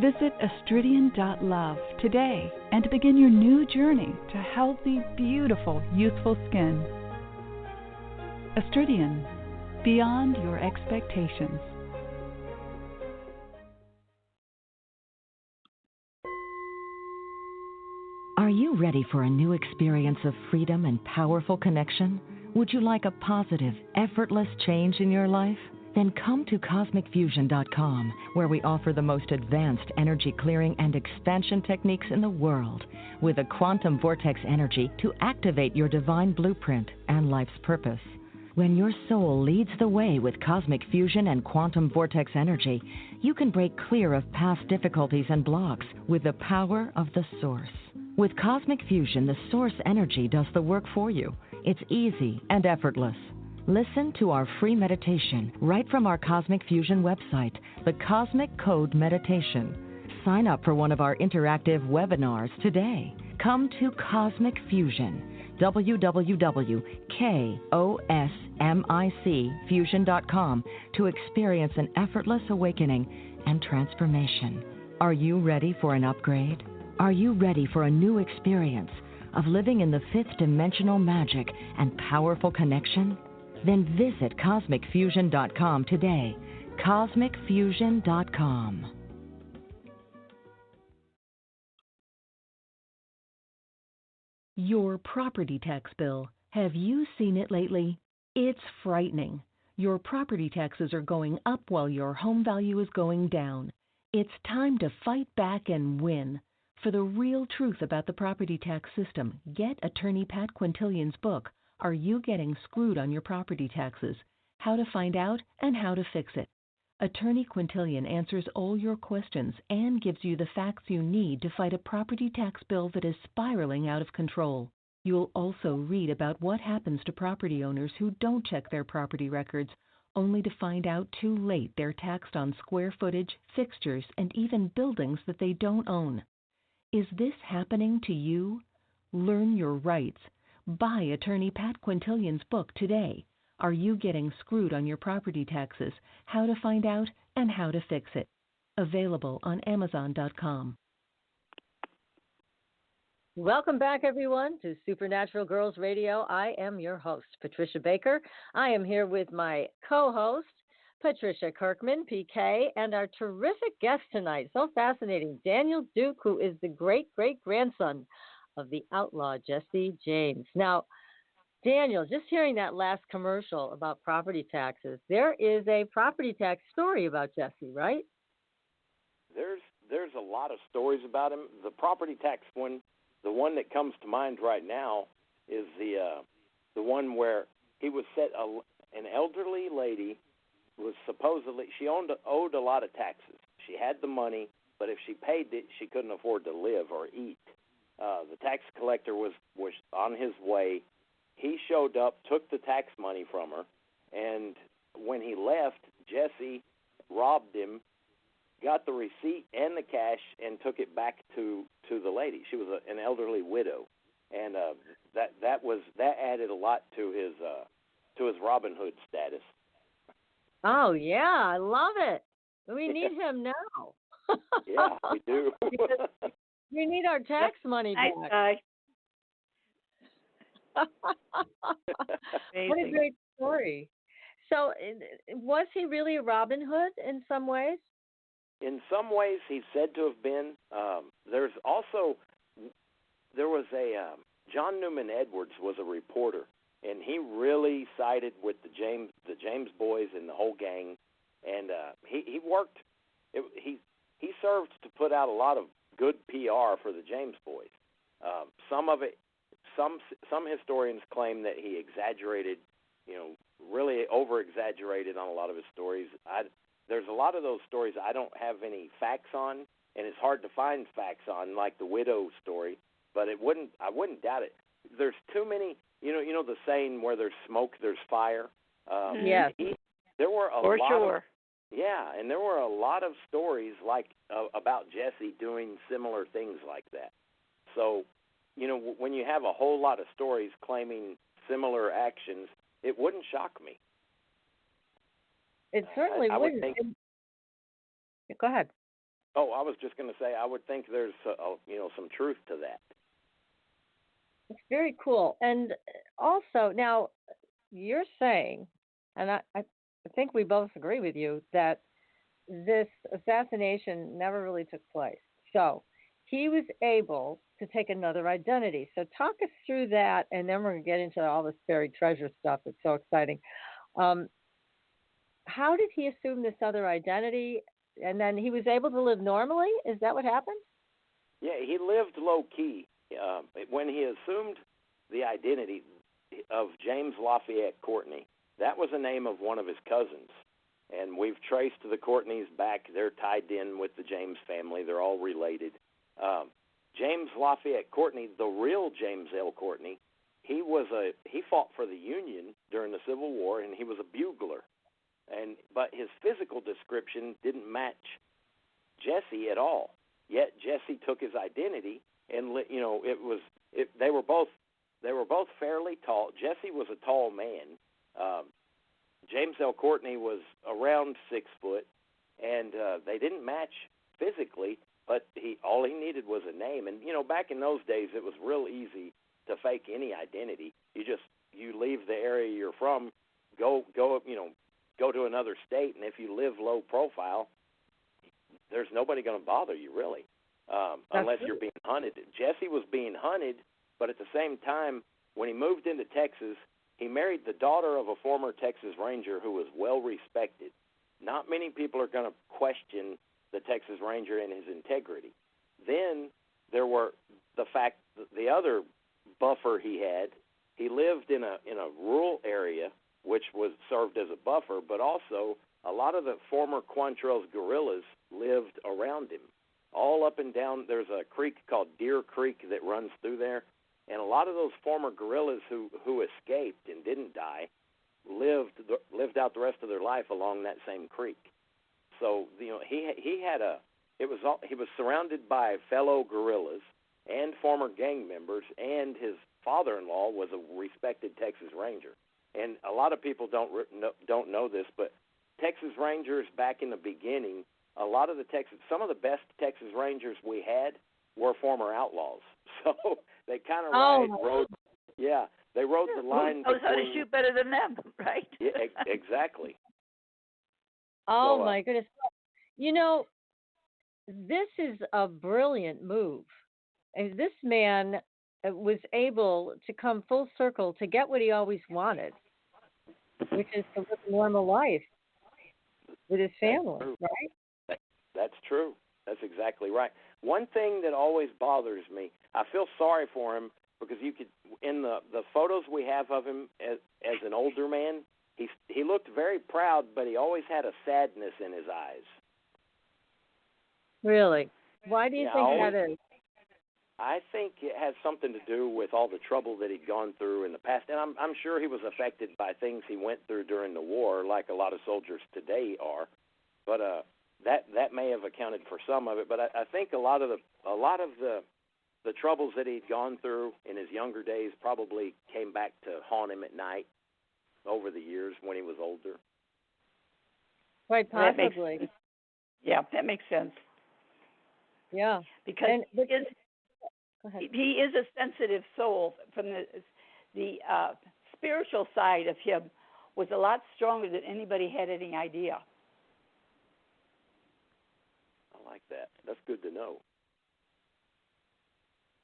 Visit astridian.love today and begin your new journey to healthy, beautiful, youthful skin. Astridian, beyond your expectations. Are you ready for a new experience of freedom and powerful connection? Would you like a positive, effortless change in your life? Then come to CosmicFusion.com, where we offer the most advanced energy clearing and expansion techniques in the world, with a quantum vortex energy to activate your divine blueprint and life's purpose. When your soul leads the way with cosmic fusion and quantum vortex energy, you can break clear of past difficulties and blocks with the power of the source. With cosmic fusion, the source energy does the work for you. It's easy and effortless. Listen to our free meditation right from our Cosmic Fusion website, the Cosmic Code Meditation. Sign up for one of our interactive webinars today. Come to Cosmic Fusion, www.kosmicfusion.com, to experience an effortless awakening and transformation. Are you ready for an upgrade? Are you ready for a new experience of living in the fifth dimensional magic and powerful connection? Then visit CosmicFusion.com today. CosmicFusion.com. Your property tax bill. Have you seen it lately? It's frightening. Your property taxes are going up while your home value is going down. It's time to fight back and win. For the real truth about the property tax system, get attorney Pat Quintilian's book, Are You Getting Screwed on Your Property Taxes? How to Find Out and How to Fix It. Attorney Quintilian answers all your questions and gives you the facts you need to fight a property tax bill that is spiraling out of control. You'll also read about what happens to property owners who don't check their property records, only to find out too late they're taxed on square footage, fixtures, and even buildings that they don't own. Is this happening to you? Learn your rights. Buy attorney Pat Quintilian's book today. Are You Getting Screwed on Your Property Taxes? How to Find Out and How to Fix It. Available on Amazon.com. Welcome back, everyone, to Supernatural Girls Radio. I am your host, Patricia Baker. I am here with my co-host, Patricia Kirkman, PK, and our terrific guest tonight, so fascinating, Daniel Duke, who is the great-great-grandson of the outlaw Jesse James. Now, Daniel, just hearing that last commercial about property taxes, there is a property tax story about Jesse, right? There's a lot of stories about him. The property tax one, the one that comes to mind right now, is the one where he was an elderly lady was supposedly, she owed a lot of taxes. She had the money, but if she paid it, she couldn't afford to live or eat. The tax collector was on his way. He showed up, took the tax money from her, and when he left, Jesse robbed him, got the receipt and the cash, and took it back to the lady. She was an elderly widow, and that added a lot to his Robin Hood status. Oh yeah, I love it. We need him now. Yeah, we do. We need our tax money back. Nice What a great story. So, was he really a Robin Hood in some ways? In some ways, he's said to have been. There was a John Newman Edwards was a reporter, and he really sided with the James boys and the whole gang, and he worked. He served to put out a lot of good PR for the James boys. Some of it. Some historians claim that he exaggerated, really over-exaggerated on a lot of his stories. There's a lot of those stories I don't have any facts on, and it's hard to find facts on, like the widow story. But I wouldn't doubt it. There's too many. The saying, where there's smoke, there's fire. Yeah. There were a For lot. sure. And there were a lot of stories about Jesse doing similar things like that. So, when you have a whole lot of stories claiming similar actions, it wouldn't shock me. It certainly I would wouldn't. think, Go ahead. Oh, I was just going to say, I would think there's some truth to that. It's very cool. And also, now, you're saying, and I think we both agree with you, that this assassination never really took place. So he was able to take another identity. So talk us through that, and then we're going to get into all this buried treasure stuff. It's so exciting. How did he assume this other identity, and then he was able to live normally? Is that what happened? Yeah, he lived low-key. When he assumed the identity of James Lafayette Courtney, that was the name of one of his cousins. And we've traced the Courtneys back. They're tied in with the James family. They're all related. James Lafayette Courtney, the real James L. Courtney, he fought for the Union during the Civil War, and he was a bugler. But his physical description didn't match Jesse at all. Yet Jesse took his identity, and they were both fairly tall. Jesse was a tall man. James L. Courtney was around 6 foot, and they didn't match physically. But all he needed was a name, and back in those days, it was real easy to fake any identity. You leave the area you're from, go to another state, and if you live low profile, there's nobody going to bother you really, unless you're being hunted. Jesse was being hunted, but at the same time, when he moved into Texas, he married the daughter of a former Texas Ranger who was well respected. Not many people are going to question the Texas Ranger and his integrity. Then there were the fact that the other buffer he had. He lived in a rural area, which was served as a buffer, but also a lot of the former Quantrell's guerrillas lived around him, all up and down. There's a creek called Deer Creek that runs through there, and a lot of those former guerrillas who escaped and didn't die lived out the rest of their life along that same creek. So he was surrounded by fellow guerrillas and former gang members, and his father-in-law was a respected Texas Ranger. And a lot of people don't know this, but Texas Rangers back in the beginning, some of the best Texas Rangers we had were former outlaws. So they kind of they rode the line. Who knows how to shoot better than them, right? Yeah, exactly. Oh, my goodness. This is a brilliant move. And this man was able to come full circle to get what he always wanted, which is to live a normal life with his family, right? That's true. That's exactly right. One thing that always bothers me, I feel sorry for him because in the photos we have of him as an older man, he looked very proud, but he always had a sadness in his eyes. Really? Why do you think that is? I think it has something to do with all the trouble that he'd gone through in the past, and I'm sure he was affected by things he went through during the war, like a lot of soldiers today are. But that may have accounted for some of it. But I think a lot of the troubles that he'd gone through in his younger days probably came back to haunt him at night over the years when he was older. Quite possibly. That makes sense. Yeah. Because he is a sensitive soul. From the spiritual side of him was a lot stronger than anybody had any idea. I like that. That's good to know.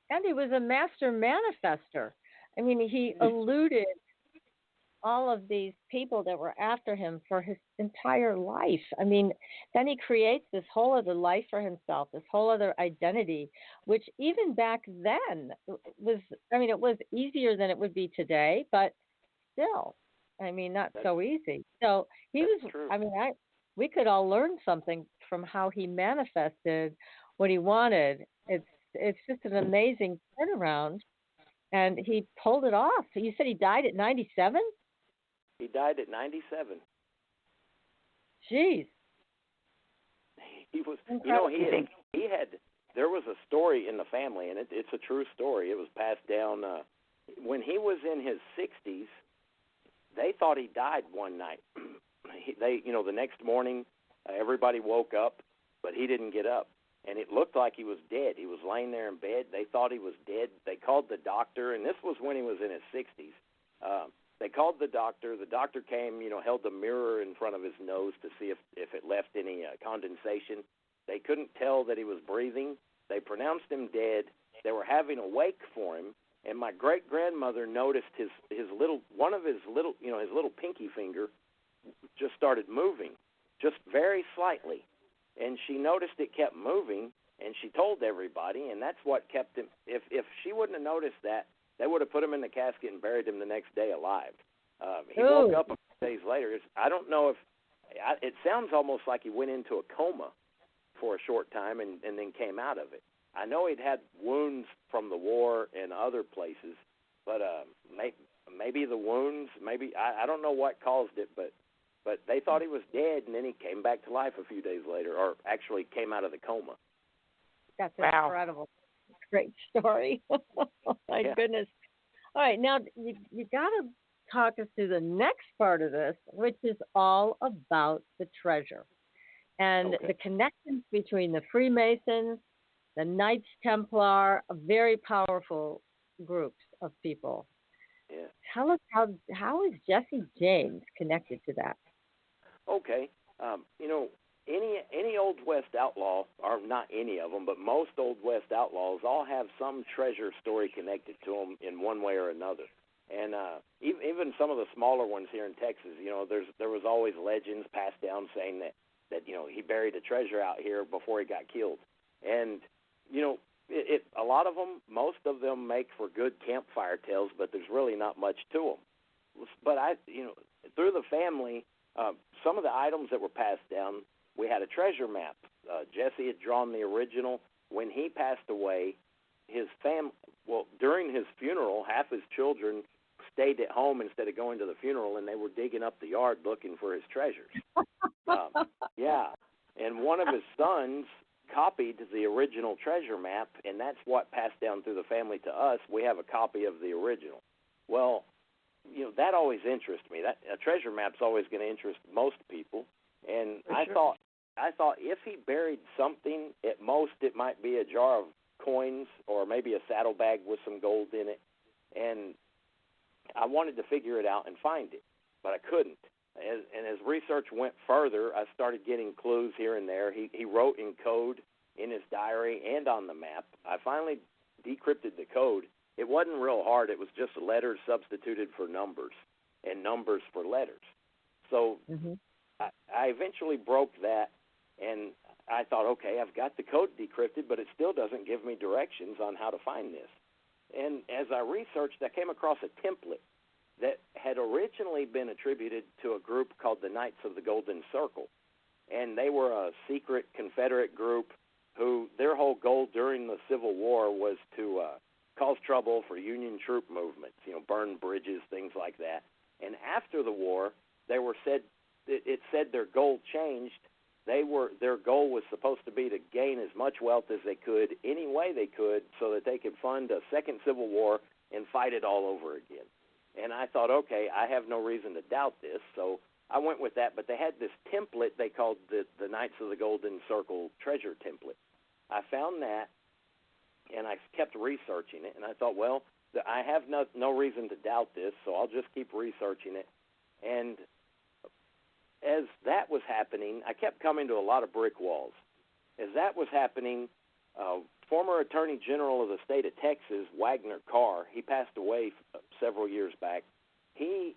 And he was a master manifester. I mean, he eluded all of these people that were after him for his entire life. I mean, then he creates this whole other life for himself, this whole other identity, which even back then it was easier than it would be today, but still, not so easy. So he was, true. we could all learn something from how he manifested what he wanted. It's just an amazing turnaround, and he pulled it off. You said he died at 97? He died at 97. Jeez. He was, there was a story in the family, and it's a true story. It was passed down. When he was in his 60s, they thought he died one night. The next morning, everybody woke up, but he didn't get up. And it looked like he was dead. He was laying there in bed. They thought he was dead. They called the doctor, and this was when he was in his 60s. They called the doctor. The doctor came, held a mirror in front of his nose to see if it left any condensation. They couldn't tell that he was breathing. They pronounced him dead. They were having a wake for him, and my great-grandmother noticed his little pinky finger just started moving, just very slightly. And she noticed it kept moving, and she told everybody, and that's what kept him. If she wouldn't have noticed that, they would have put him in the casket and buried him the next day alive. He woke up a few days later. I don't know it sounds almost like he went into a coma for a short time and then came out of it. I know he'd had wounds from the war and other places, but maybe the wounds, maybe I don't know what caused it, but they thought he was dead, and then he came back to life a few days later, or actually came out of the coma. That's incredible. Great story. My goodness. All right, now you got to talk us through the next part of this, which is all about the treasure and the connections between the Freemasons, the Knights Templar, very powerful groups of people. Yeah. Tell us how is Jesse James connected to that? Okay. Any Old West outlaw, or not any of them, but most Old West outlaws all have some treasure story connected to them in one way or another. And even some of the smaller ones here in Texas, there was always legends passed down saying that he buried a treasure out here before he got killed. And a lot of them, most of them make for good campfire tales, but there's really not much to them. But through the family, some of the items that were passed down, we had a treasure map. Jesse had drawn the original. When he passed away, during his funeral, half his children stayed at home instead of going to the funeral, and they were digging up the yard looking for his treasures. And one of his sons copied the original treasure map, and that's what passed down through the family to us. We have a copy of the original. Well, that always interests me. That a treasure map's always going to interest most people. And I thought if he buried something, at most it might be a jar of coins or maybe a saddlebag with some gold in it. And I wanted to figure it out and find it, but I couldn't. As research went further, I started getting clues here and there. He wrote in code in his diary and on the map. I finally decrypted the code. It wasn't real hard. It was just letters substituted for numbers and numbers for letters. So I eventually broke that, and I thought, okay, I've got the code decrypted, but it still doesn't give me directions on how to find this. And as I researched, I came across a template that had originally been attributed to a group called the Knights of the Golden Circle. And they were a secret Confederate group who their whole goal during the Civil War was to cause trouble for Union troop movements, burn bridges, things like that. And after the war, it said their goal changed. Their goal was supposed to be to gain as much wealth as they could, any way they could, so that they could fund a second Civil War and fight it all over again. And I thought, okay, I have no reason to doubt this, so I went with that. But they had this template they called the Knights of the Golden Circle treasure template. I found that, and I kept researching it, and I thought, well, I have no reason to doubt this, so I'll just keep researching it. And as that was happening, I kept coming to a lot of brick walls. As that was happening, former Attorney General of the state of Texas, Wagner Carr, he passed away several years back. He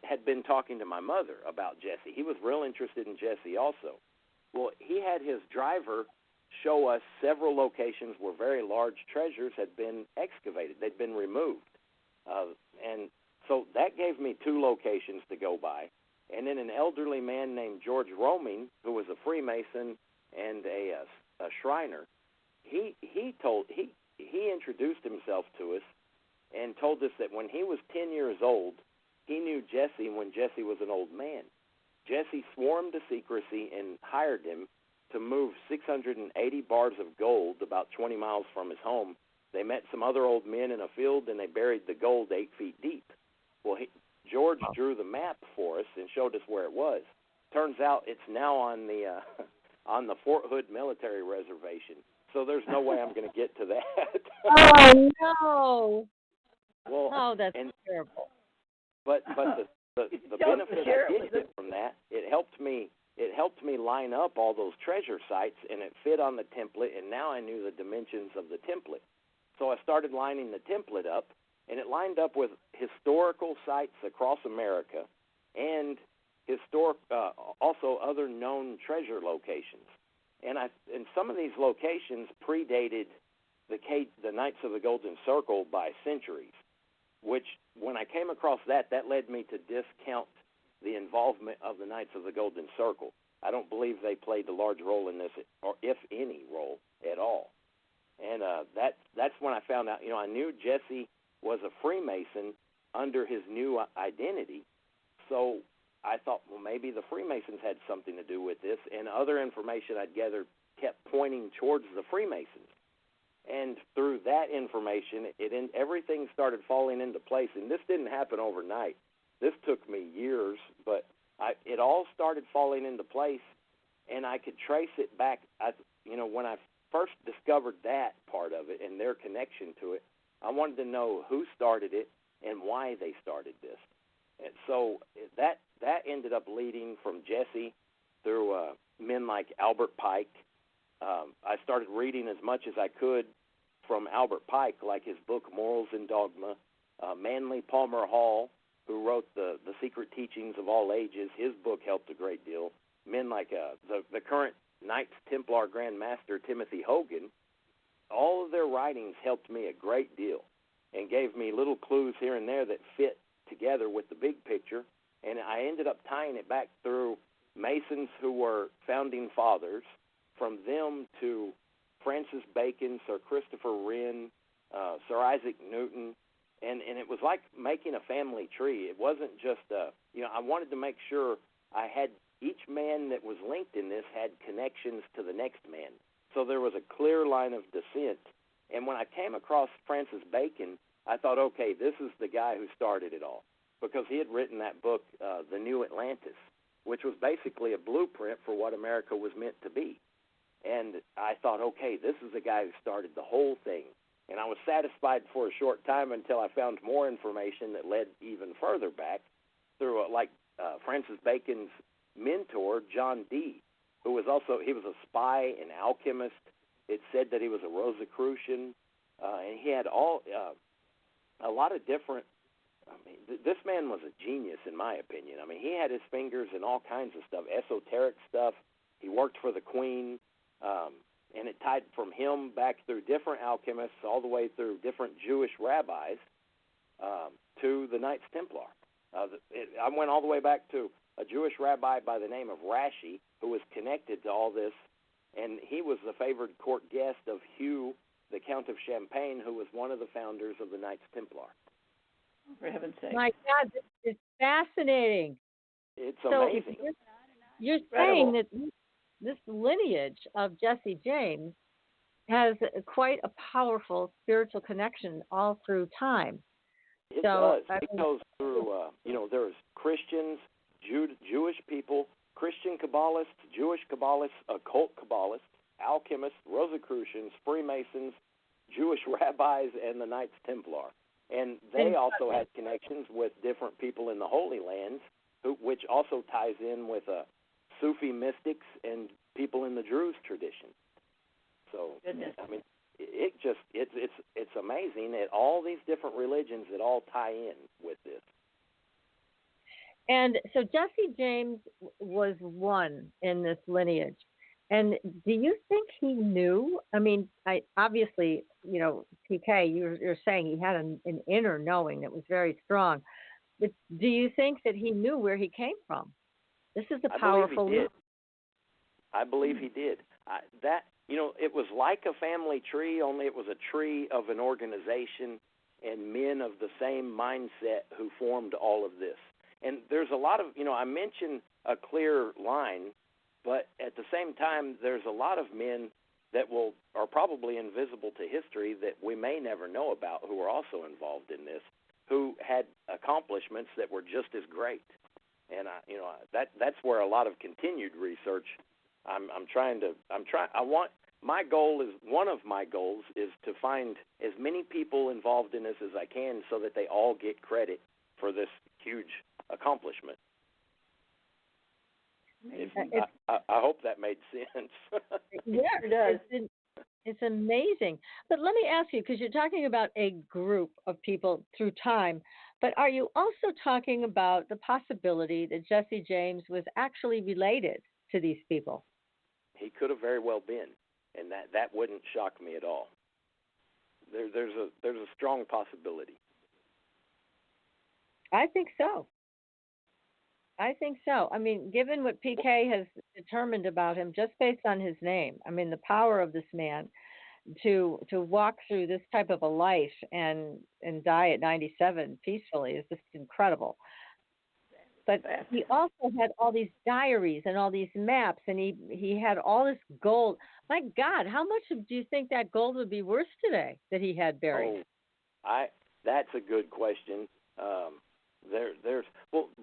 had been talking to my mother about Jesse. He was real interested in Jesse also. Well, he had his driver show us several locations where very large treasures had been excavated. They'd been removed. And so that gave me 2 locations to go by. And then an elderly man named George Roming, who was a Freemason and a Shriner, he introduced himself to us and told us that when he was 10 years old, he knew Jesse when Jesse was an old man. Jesse swore him to secrecy and hired him to move 680 bars of gold about 20 miles from his home. They met some other old men in a field, and they buried the gold 8 feet deep. Well, George drew the map for us and showed us where it was. Turns out it's now on the Fort Hood Military Reservation. So there's no way I'm going to get to that. Oh no! Well, that's terrible. But the benefit I did get from that, it helped me line up all those treasure sites, and it fit on the template. And now I knew the dimensions of the template. So I started lining the template up, and it lined up with historical sites across America and also other known treasure locations. And some of these locations predated the Knights of the Golden Circle by centuries, which when I came across that led me to discount the involvement of the Knights of the Golden Circle. I don't believe they played a large role in this, or if any role at all. And that's when I found out, I knew Jesse was a Freemason under his new identity. So I thought, well, maybe the Freemasons had something to do with this, and other information I'd gathered kept pointing towards the Freemasons. And through that information, everything started falling into place. And this didn't happen overnight. This took me years, but it all started falling into place, and I could trace it back. When I first discovered that part of it and their connection to it, I wanted to know who started it and why they started this. And so that ended up leading from Jesse through men like Albert Pike. I started reading as much as I could from Albert Pike, like his book Morals and Dogma. Manly Palmer Hall, who wrote the Secret Teachings of All Ages, his book helped a great deal. Men like the current Knights Templar Grand Master Timothy Hogan, all of their writings helped me a great deal and gave me little clues here and there that fit together with the big picture. And I ended up tying it back through Masons who were founding fathers, from them to Francis Bacon, Sir Christopher Wren, Sir Isaac Newton, and it was like making a family tree. It wasn't just, I wanted to make sure I had each man that was linked in this had connections to the next man. So there was a clear line of descent. And when I came across Francis Bacon, I thought, okay, this is the guy who started it all, because he had written that book, The New Atlantis, which was basically a blueprint for what America was meant to be. And I thought, okay, this is the guy who started the whole thing. And I was satisfied for a short time until I found more information that led even further back through, Francis Bacon's mentor, John Dee, who was he was a spy, an alchemist. It said that he was a Rosicrucian, and he had a lot of different. This man was a genius, in my opinion. He had his fingers in all kinds of stuff, esoteric stuff. He worked for the Queen. And it tied from him back through different alchemists all the way through different Jewish rabbis to the Knights Templar. I went all the way back to a Jewish rabbi by the name of Rashi, who was connected to all this, and he was the favored court guest of Hugh, the Count of Champagne, who was one of the founders of the Knights Templar. For heaven's sake. My God, this is fascinating. It's so amazing. You're saying that this lineage of Jesse James has quite a powerful spiritual connection all through time. It does. It goes through, there's Christians, Jewish people, Christian Kabbalists, Jewish Kabbalists, occult Kabbalists, alchemists, Rosicrucians, Freemasons, Jewish rabbis, and the Knights Templar. And they also had connections with different people in the Holy Lands, which also ties in with Sufi mystics and people in the Druze tradition. So, Goodness. it's amazing that all these different religions that all tie in with this. And so Jesse James was one in this lineage. And do you think he knew? Obviously, PK, you're saying he had an inner knowing that was very strong. But do you think that he knew where he came from? This is a powerful. I believe he did. It was like a family tree, only it was a tree of an organization and men of the same mindset who formed all of this. And there's a lot of, I mentioned a clear line, but at the same time, there's a lot of men that are probably invisible to history that we may never know about, who are also involved in this, who had accomplishments that were just as great. And that's where a lot of continued research. One of my goals is to find as many people involved in this as I can, so that they all get credit for this huge accomplishment. I hope that made sense. Yeah, it does. It's amazing. But let me ask you, because you're talking about a group of people through time, but are you also talking about the possibility that Jesse James was actually related to these people? He could have very well been, and that wouldn't shock me at all. There's a strong possibility. I think so. Given what PK has determined about him, just based on his name, the power of this man, to walk through this type of a life and die at 97 peacefully is just incredible. But he also had all these diaries and all these maps, and he had all this gold. My God, how much do you think that gold would be worth today that he had buried? That's a good question. There's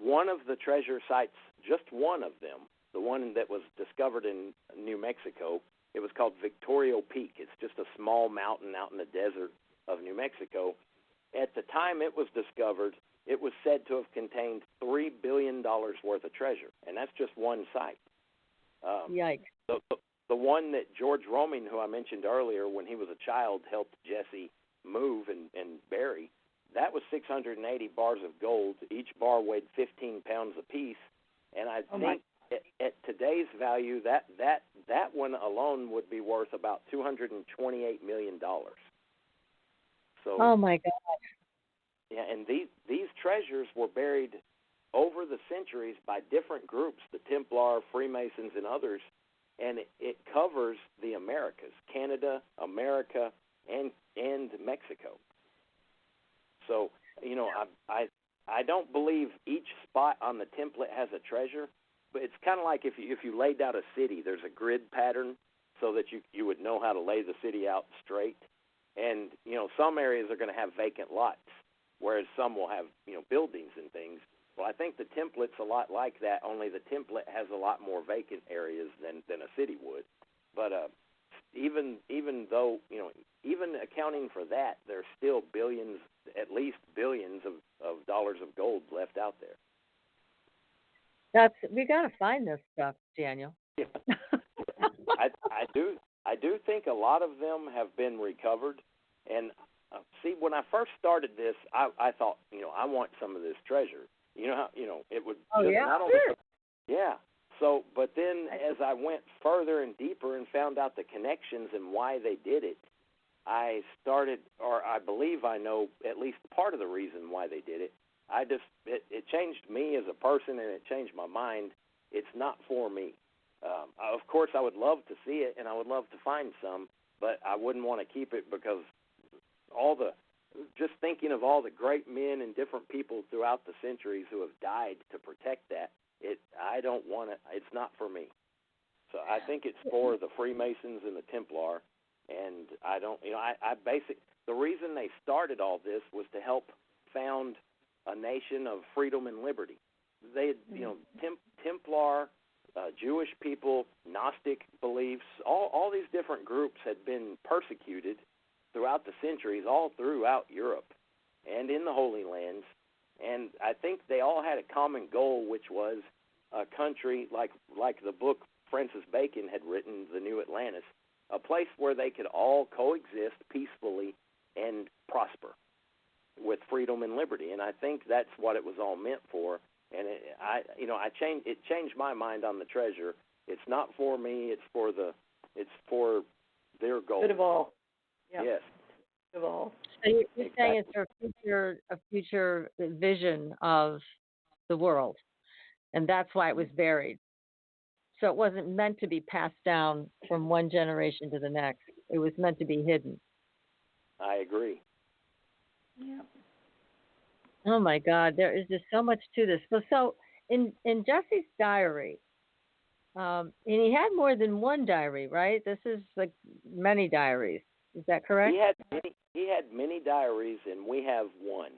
one of the treasure sites, just one of them, the one that was discovered in New Mexico. It was called Victoria Peak. It's just a small mountain out in the desert of New Mexico. At the time it was discovered, it was said to have contained $3 billion worth of treasure, and that's just one site. Yikes. The one that George Roming, who I mentioned earlier, when he was a child, helped Jesse move and bury, that was 680 bars of gold. Each bar weighed 15 pounds apiece, and I think at today's value, that one alone would be worth about $228 million. So, oh my God. Yeah, and these treasures were buried over the centuries by different groups, the Templar, Freemasons, and others, and it covers the Americas, Canada, America, and Mexico. So, I don't believe each spot on the template has a treasure, but it's kind of like if you laid out a city, there's a grid pattern so that you would know how to lay the city out straight. And, some areas are going to have vacant lots, whereas some will have, buildings and things. Well, I think the template's a lot like that, only the template has a lot more vacant areas than a city would. But even though, even accounting for that, there's still billions, at least billions of dollars of gold left out there. We got to find this stuff, Daniel. Yeah. I do think a lot of them have been recovered. And see, when I first started this, I thought, I want some of this treasure. It would. Oh, yeah, not only, sure. Yeah. So, but then as I went further and deeper and found out the connections and why they did it, I believe I know at least part of the reason why they did it. It changed me as a person, and it changed my mind. It's not for me. Of course, I would love to see it, and I would love to find some, but I wouldn't want to keep it because just thinking of all the great men and different people throughout the centuries who have died to protect that, I don't want it. It's not for me. So I think it's for the Freemasons and the Templar, and I don't. The reason they started all this was to help found a nation of freedom and liberty. They, Templar, Jewish people, Gnostic beliefs, all these different groups had been persecuted throughout the centuries, all throughout Europe and in the Holy Lands. And I think they all had a common goal, which was a country like the book Francis Bacon had written, The New Atlantis, a place where they could all coexist peacefully and prosper with freedom and liberty. And I think that's what it was all meant for. And it changed my mind on the treasure. It's not for me. It's for their goal. Good of all. Yep. Yes. Good of all. So you're saying it's a future vision of the world, and that's why it was buried. So it wasn't meant to be passed down from one generation to the next. It was meant to be hidden. I agree. Yeah. Oh my God, there is just so much to this. So in Jesse's diary, and he had more than one diary, right? This is like many diaries. Is that correct? He had many diaries, and we have one.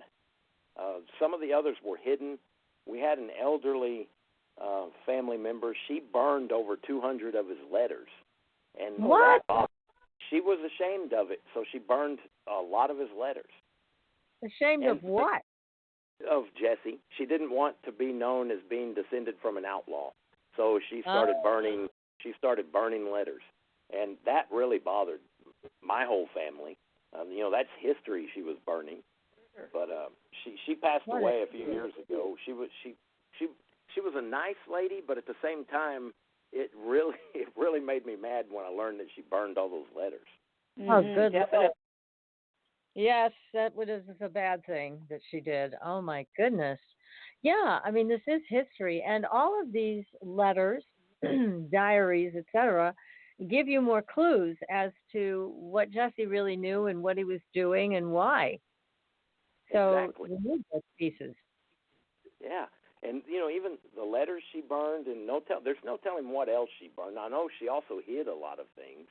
Some of the others were hidden. We had an elderly family member. She burned over 200 of his letters, and what? She was ashamed of it, so she burned a lot of his letters. Ashamed of what? Of Jesse. She didn't want to be known as being descended from an outlaw, so she started burning. She started burning letters, and that really bothered my whole family. That's history she was burning. But she passed away a few years ago. She was a nice lady, but at the same time, it really made me mad when I learned that she burned all those letters. Oh, good. Definitely. Yes, that was a bad thing that she did. Oh my goodness. Yeah, I mean, this is history, and all of these letters, diaries, etc., give you more clues as to what Jesse really knew and what he was doing and why. So Exactly. you need those pieces. Yeah. And, even the letters she burned, and there's no telling what else she burned. I know she also hid a lot of things,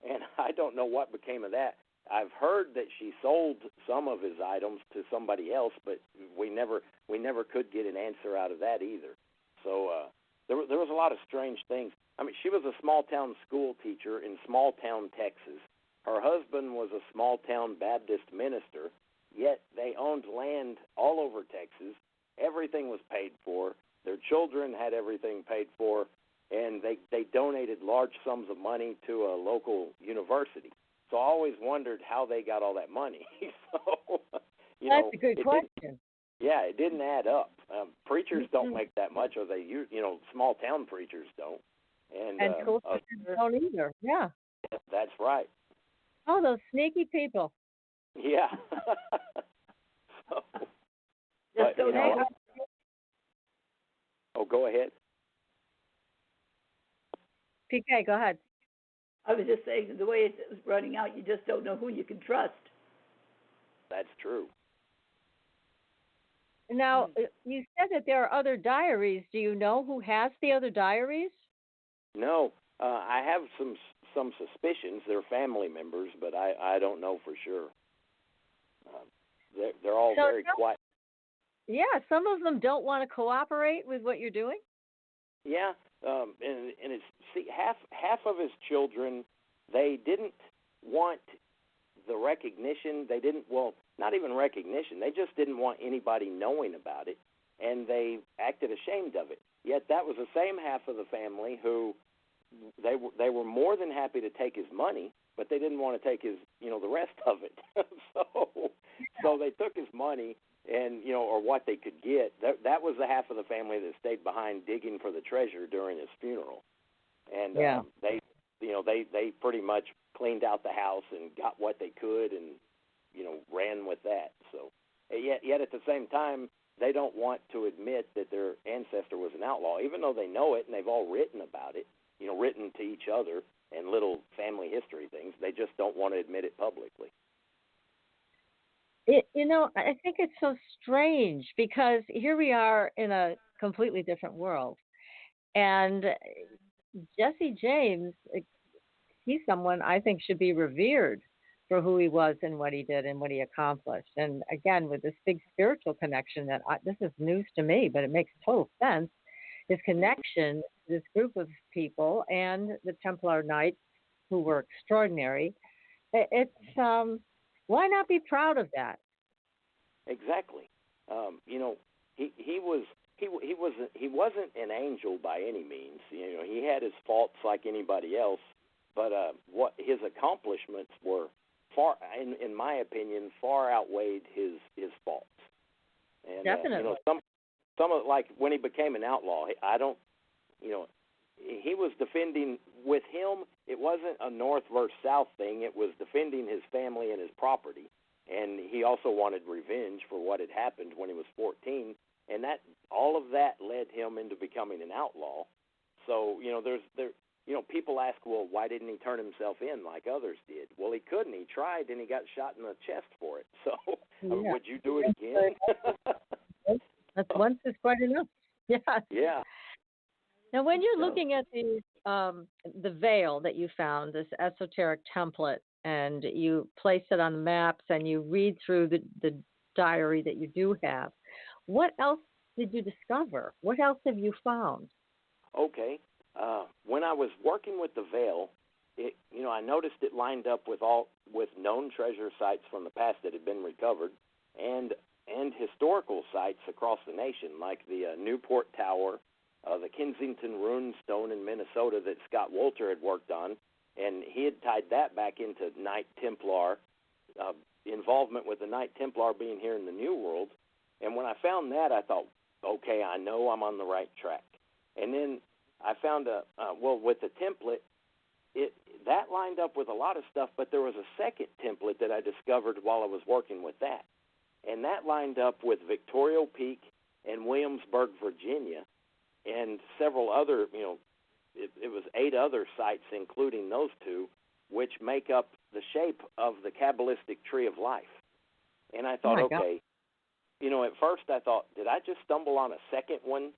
and I don't know what became of that. I've heard that she sold some of his items to somebody else, but we never could get an answer out of that either. So there was a lot of strange things. I mean, she was a small-town school teacher in small-town Texas. Her husband was a small-town Baptist minister, yet they owned land all over Texas. Everything was paid for. Their children had everything paid for, and they donated large sums of money to a local university. So I always wondered how they got all that money. So, That's a good question. It didn't add up. Preachers don't make that much, or small town preachers don't. And school teachers don't either. Yeah. That's right. Oh, those sneaky people. Yeah. Go ahead. PK, go ahead. I was just saying, the way it's running out, you just don't know who you can trust. That's true. Now, you said that there are other diaries. Do you know who has the other diaries? No. I have some suspicions. They're family members, but I don't know for sure. They're all very quiet. Yeah, some of them don't want to cooperate with what you're doing. Yeah, and it's half of his children, they didn't want the recognition. They didn't, not even recognition. They just didn't want anybody knowing about it, and they acted ashamed of it. Yet that was the same half of the family who they were more than happy to take his money, but they didn't want to take his, the rest of it. So they took his money and, or what they could get. That was the half of the family that stayed behind digging for the treasure during his funeral. And they pretty much cleaned out the house and got what they could and, ran with that. So yet at the same time, they don't want to admit that their ancestor was an outlaw, even though they know it and they've all written about it, written to each other and little family history things. They just don't want to admit it publicly. I think it's so strange because here we are in a completely different world. And Jesse James, he's someone I think should be revered for who he was and what he did and what he accomplished. And again, with this big spiritual connection this is news to me, but it makes total sense. His connection to this group of people and the Templar Knights who were extraordinary. It's why not be proud of that? Exactly. He wasn't an angel by any means. He had his faults like anybody else, but what his accomplishments were far, in my opinion, far outweighed his faults. And, definitely. Some of, like when he became an outlaw, he was defending, with him, it wasn't a north versus south thing. It was defending his family and his property. And he also wanted revenge for what had happened when he was 14. And all of that led him into becoming an outlaw. So, people ask, well, why didn't he turn himself in like others did? Well, he couldn't. He tried, and he got shot in the chest for it. So, would you do it again? That's once is quite enough. Yeah. Yeah. Now, when you're looking at the veil that you found, this esoteric template, and you place it on the maps and you read through the diary that you do have, what else did you discover? What else have you found? Okay. When I was working with the veil, I noticed it lined up with known treasure sites from the past that had been recovered, and historical sites across the nation, like the Newport Tower, the Kensington Rune Stone in Minnesota that Scott Wolter had worked on, and he had tied that back into Knight Templar, involvement with the Knight Templar being here in the New World. And when I found that, I thought, okay, I know I'm on the right track. And then I found with the template, that lined up with a lot of stuff, but there was a second template that I discovered while I was working with that. And that lined up with Victoria Peak and Williamsburg, Virginia, and several other, it was 8 other sites, including those 2, which make up the shape of the Kabbalistic tree of life. And I thought, okay, at first I thought, did I just stumble on a second one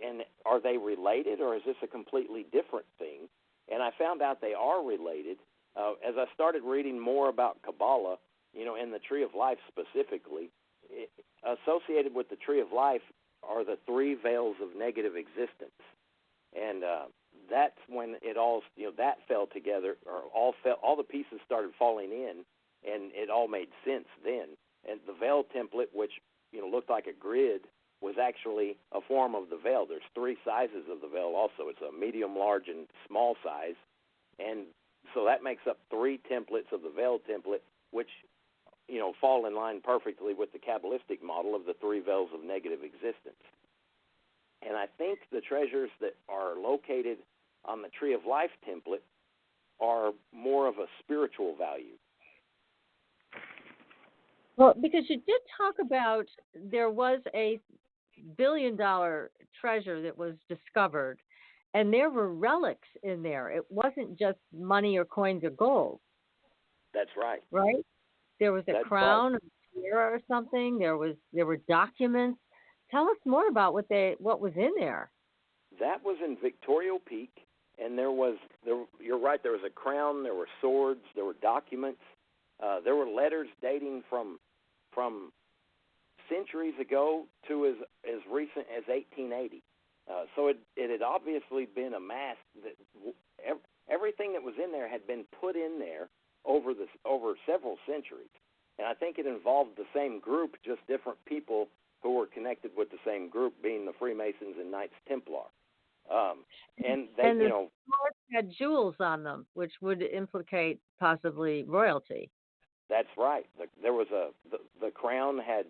and are they related, or is this a completely different thing? And I found out they are related. As I started reading more about Kabbalah, and the tree of life specifically, associated with the tree of life are the 3 veils of negative existence. And that's when it all, that fell together, or all the pieces started falling in, and it all made sense then. And the veil template, which, looked like a grid, was actually a form of the veil. There's 3 sizes of the veil also. It's a medium, large, and small size. And so that makes up 3 templates of the veil template, which, fall in line perfectly with the Kabbalistic model of the 3 veils of negative existence. And I think the treasures that are located on the Tree of Life template are more of a spiritual value. Well, because you did talk about there was a $1 billion treasure that was discovered, and there were relics in there. It wasn't just money or coins or gold. That's right. Right? There was a That's crown, right. a tiara or something. There were documents. Tell us more about what was in there. That was in Victoria Peak, and you're right, there was a crown, there were swords, there were documents, there were letters dating from centuries ago to as recent as 1880. So it had obviously been amassed. That everything that was in there had been put in there over several centuries, and I think it involved the same group, just different people who were connected with the same group, being the Freemasons and Knights Templar. And they, and the swords had jewels on them, which would implicate possibly royalty. That's right. There was the crown had,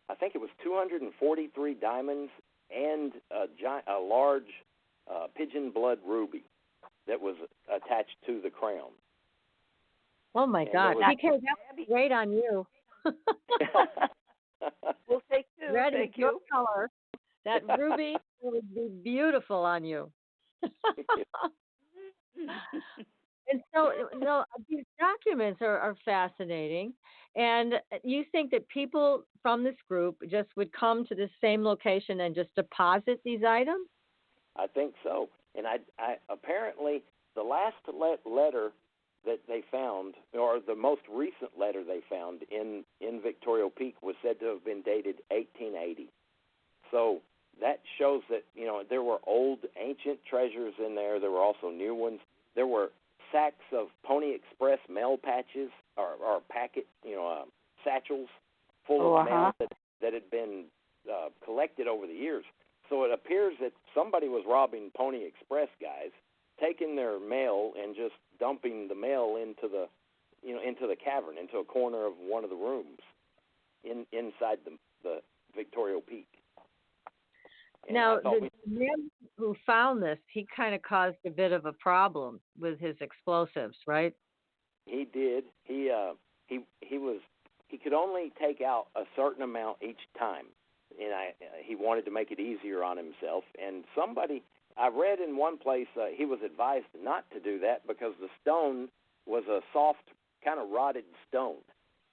I think it was 243 diamonds and a large pigeon blood ruby that was attached to the crown. Oh my God! PK, that was great on you. We'll take 2. Red Thank is your you. color. That ruby would be beautiful on you. And so, these documents are fascinating. And you think that people from this group just would come to the same location and just deposit these items? I think so. And I apparently the last letter that they found, or the most recent letter they found in Victoria Peak, was said to have been dated 1880. So that shows that, there were old, ancient treasures in there. There were also new ones. There were sacks of Pony Express mail patches or packet, satchels full of mail that had been collected over the years. So it appears that somebody was robbing Pony Express guys, taking their mail and just dumping the mail into the cavern, into a corner of one of the rooms inside the Victoria Peak. And now, the man who found this, he kind of caused a bit of a problem with his explosives, right? He did. He could only take out a certain amount each time, and he wanted to make it easier on himself. And I read in one place he was advised not to do that because the stone was a soft, kind of rotted stone.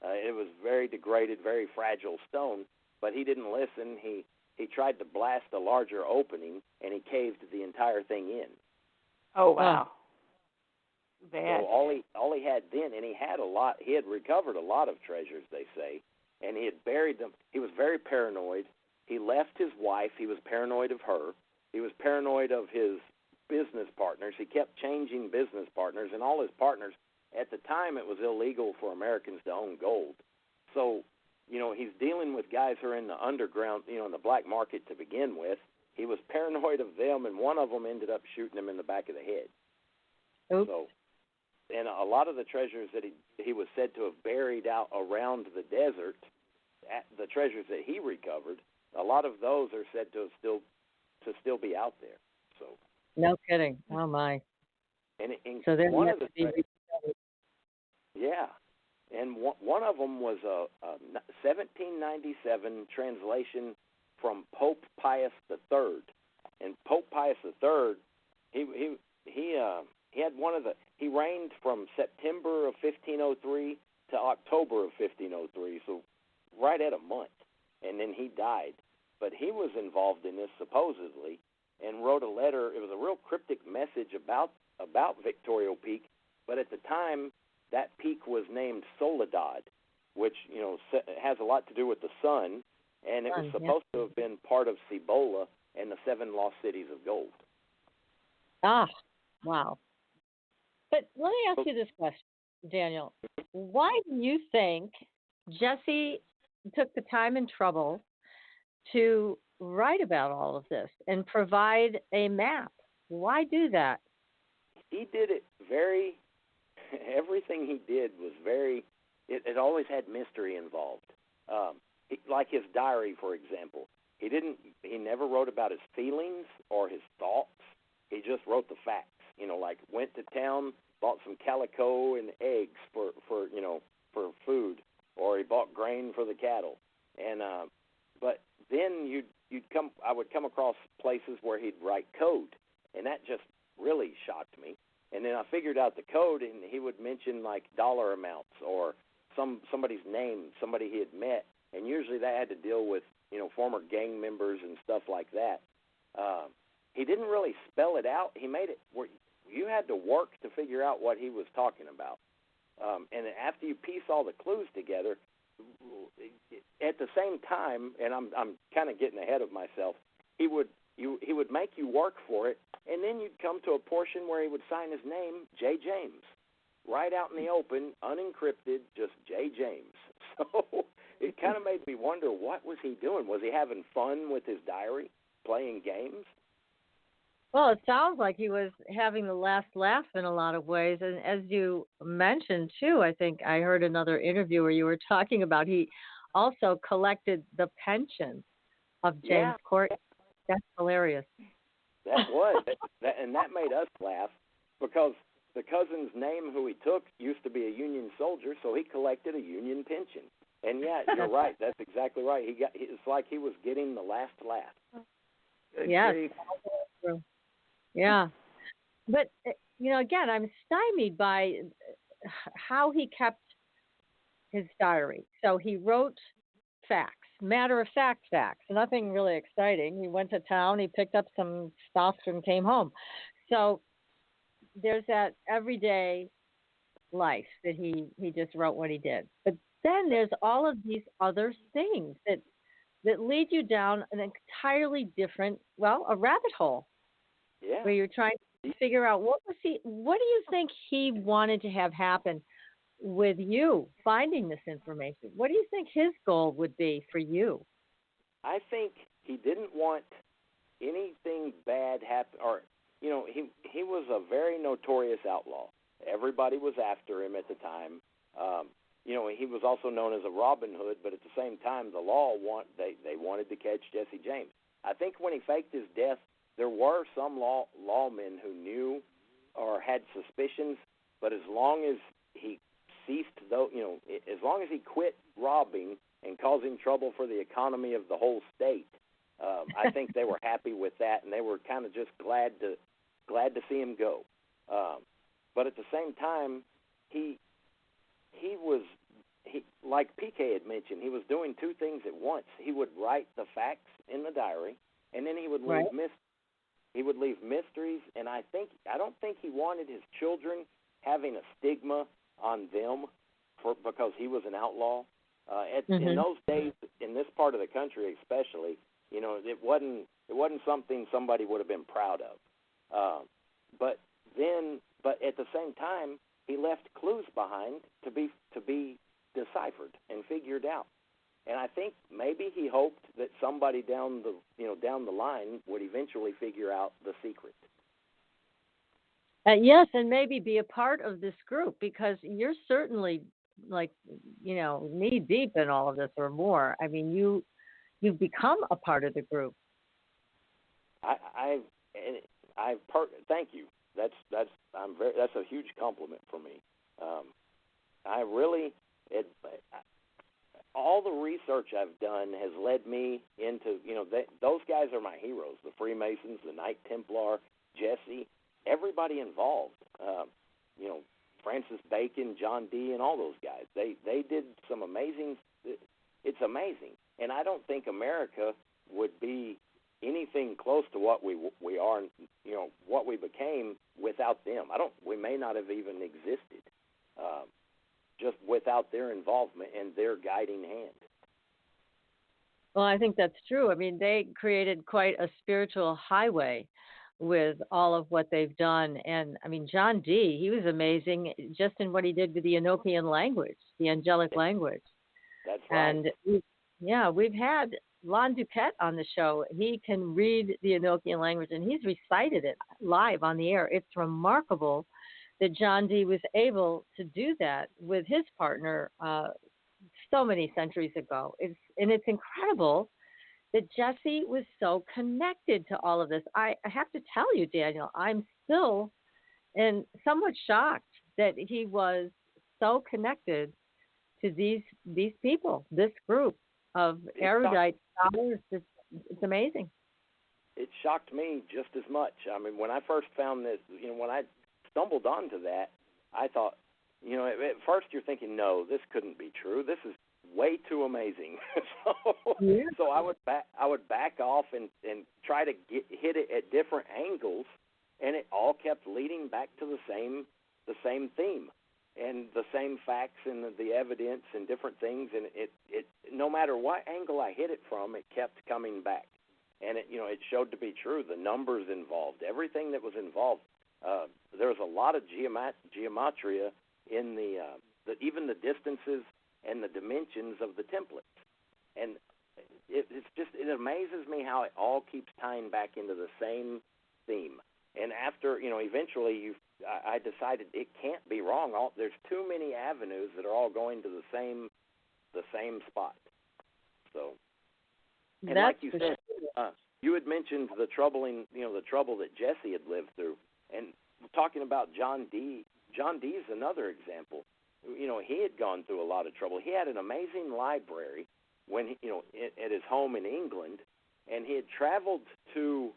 It was very degraded, very fragile stone, but he didn't listen. He tried to blast a larger opening, and he caved the entire thing in. Oh, wow. Bad. So all he had then, and he had recovered a lot of treasures, they say, and he had buried them. He was very paranoid. He left his wife. He was paranoid of her. He was paranoid of his business partners. He kept changing business partners, and all his partners, at the time it was illegal for Americans to own gold. So, he's dealing with guys who are in the underground, in the black market to begin with. He was paranoid of them, and one of them ended up shooting him in the back of the head. Oops. So, and a lot of the treasures that he was said to have buried out around the desert, the treasures that he recovered, a lot of those are said to still be out there. So no kidding. Oh my! And so there one have of the to be recovered. Yeah, and one of them was a 1797 translation from Pope Pius III, and Pope Pius III he had he reigned from September of 1503 to October of 1503, so right at a month, and then he died. But he was involved in this supposedly, and wrote a letter. It was a real cryptic message about Victorio Peak, but at the time that peak was named Soledad, which has a lot to do with the sun, and it was supposed to have been part of Cibola and the 7 lost cities of gold. Ah, wow. But let me ask you this question, Daniel. Why do you think Jesse took the time and trouble to write about all of this and provide a map? Why do that? He did it everything he did was it always had mystery involved. Like his diary, for example. He never wrote about his feelings or his thoughts. He just wrote the facts. Like went to town, bought some calico and eggs for food, or he bought grain for the cattle. And but then I would come across places where he'd write code, and that just really shocked me. And then I figured out the code, and he would mention like dollar amounts or somebody's name, somebody he had met, and usually that had to deal with former gang members and stuff like that. He didn't really spell it out. He made it where you had to work to figure out what he was talking about. And after you piece all the clues together, at the same time, and I'm kind of getting ahead of myself, he would make you work for it, and then you'd come to a portion where he would sign his name, J. James, right out in the open, unencrypted, just J. James. So it kind of made me wonder, what was he doing? Was he having fun with his diary, playing games? Well, it sounds like he was having the last laugh in a lot of ways. And as you mentioned, too, I think I heard another interview where you were talking about he also collected the pension of James Courtney. That's hilarious. That was. And that made us laugh because the cousin's name who he took used to be a Union soldier, so he collected a Union pension. And, yeah, you're right. That's exactly right. It's like he was getting the last laugh. Yes. Yeah. But, again, I'm stymied by how he kept his diary. So he wrote facts, matter-of-fact facts, nothing really exciting. He went to town, he picked up some stuff and came home. So there's that everyday life that he just wrote what he did. But then there's all of these other things that lead you down an entirely different, a rabbit hole. Yeah. Where you're trying to figure out what do you think he wanted to have happen with you finding this information? What do you think his goal would be for you? I think he didn't want anything bad happen, or he was a very notorious outlaw. Everybody was after him at the time. He was also known as a Robin Hood, but at the same time, the law they wanted to catch Jesse James. I think when he faked his death, there were some lawmen who knew or had suspicions, but as long as he ceased, as long as he quit robbing and causing trouble for the economy of the whole state, I think they were happy with that, and they were kind of just glad to see him go. But at the same time, he like PK had mentioned, he was doing two things at once. He would write the facts in the diary, and then he would leave mysteries, and I don't think he wanted his children having a stigma on them because he was an outlaw. In those days, in this part of the country especially, it wasn't something somebody would have been proud of. But at the same time, he left clues behind to be deciphered and figured out. And I think maybe he hoped that somebody down the line would eventually figure out the secret. Yes, and maybe be a part of this group, because you're certainly knee deep in all of this or more. I mean, you've become a part of the group. Thank you. That's a huge compliment for me. All the research I've done has led me into, those guys are my heroes, the Freemasons, the Knights Templar, Jesse. everybody involved. Francis Bacon, John Dee, and all those guys. They did some amazing. It's amazing, and I don't think America would be anything close to what we are. What we became without them. We may not have even existed, just without their involvement and their guiding hand. Well, I think that's true. I mean, they created quite a spiritual highway with all of what they've done. And I mean, John Dee, he was amazing just in what he did with the Enochian language, the angelic language. That's right. And we've had Lon Duquette on the show. He can read the Enochian language, and he's recited it live on the air. It's remarkable that John Dee was able to do that with his partner so many centuries ago. It's incredible that Jesse was so connected to all of this. I have to tell you, Daniel, I'm still somewhat shocked that he was so connected to these people, this group of erudite scholars. It's amazing. It shocked me just as much. I mean, when I first found this, when I stumbled onto that, I thought, at first you're thinking, no, this couldn't be true. This is way too amazing. So I would back off and try to hit it at different angles, and it all kept leading back to the same theme and the same facts and the evidence and different things. And it no matter what angle I hit it from, it kept coming back, and it showed to be true. The numbers involved, everything that was involved. There was a lot of geometria in even the distances and the dimensions of the templates. And it amazes me how it all keeps tying back into the same theme. And after, eventually I decided it can't be wrong. There's too many avenues that are all going to the same spot. So, and like you said, you had mentioned the trouble that Jesse had lived through. And talking about John Dee. John Dee's another example. He had gone through a lot of trouble. He had an amazing library when at his home in England, and he had traveled to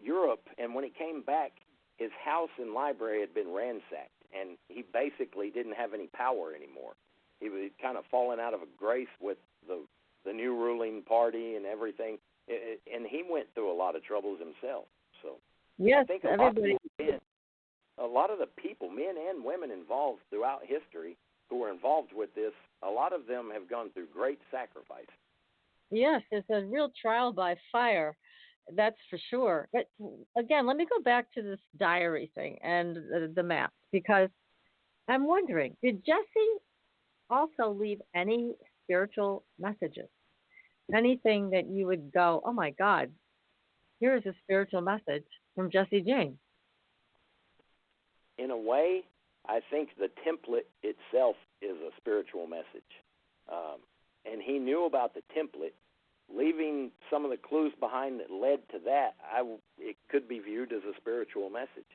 Europe. And when he came back, his house and library had been ransacked, and he basically didn't have any power anymore. He was kind of fallen out of grace with the new ruling party and everything, and he went through a lot of troubles himself. So yes, I think a lot of the people, men and women involved throughout history who were involved with this, a lot of them have gone through great sacrifice. Yes, it's a real trial by fire, that's for sure. But again, let me go back to this diary thing and the maps, because I'm wondering, did Jesse also leave any spiritual messages? Anything that you would go, oh my God, here's a spiritual message from Jesse James? In a way, I think the template itself is a spiritual message. And he knew about the template. Leaving some of the clues behind that led to that, it could be viewed as a spiritual message.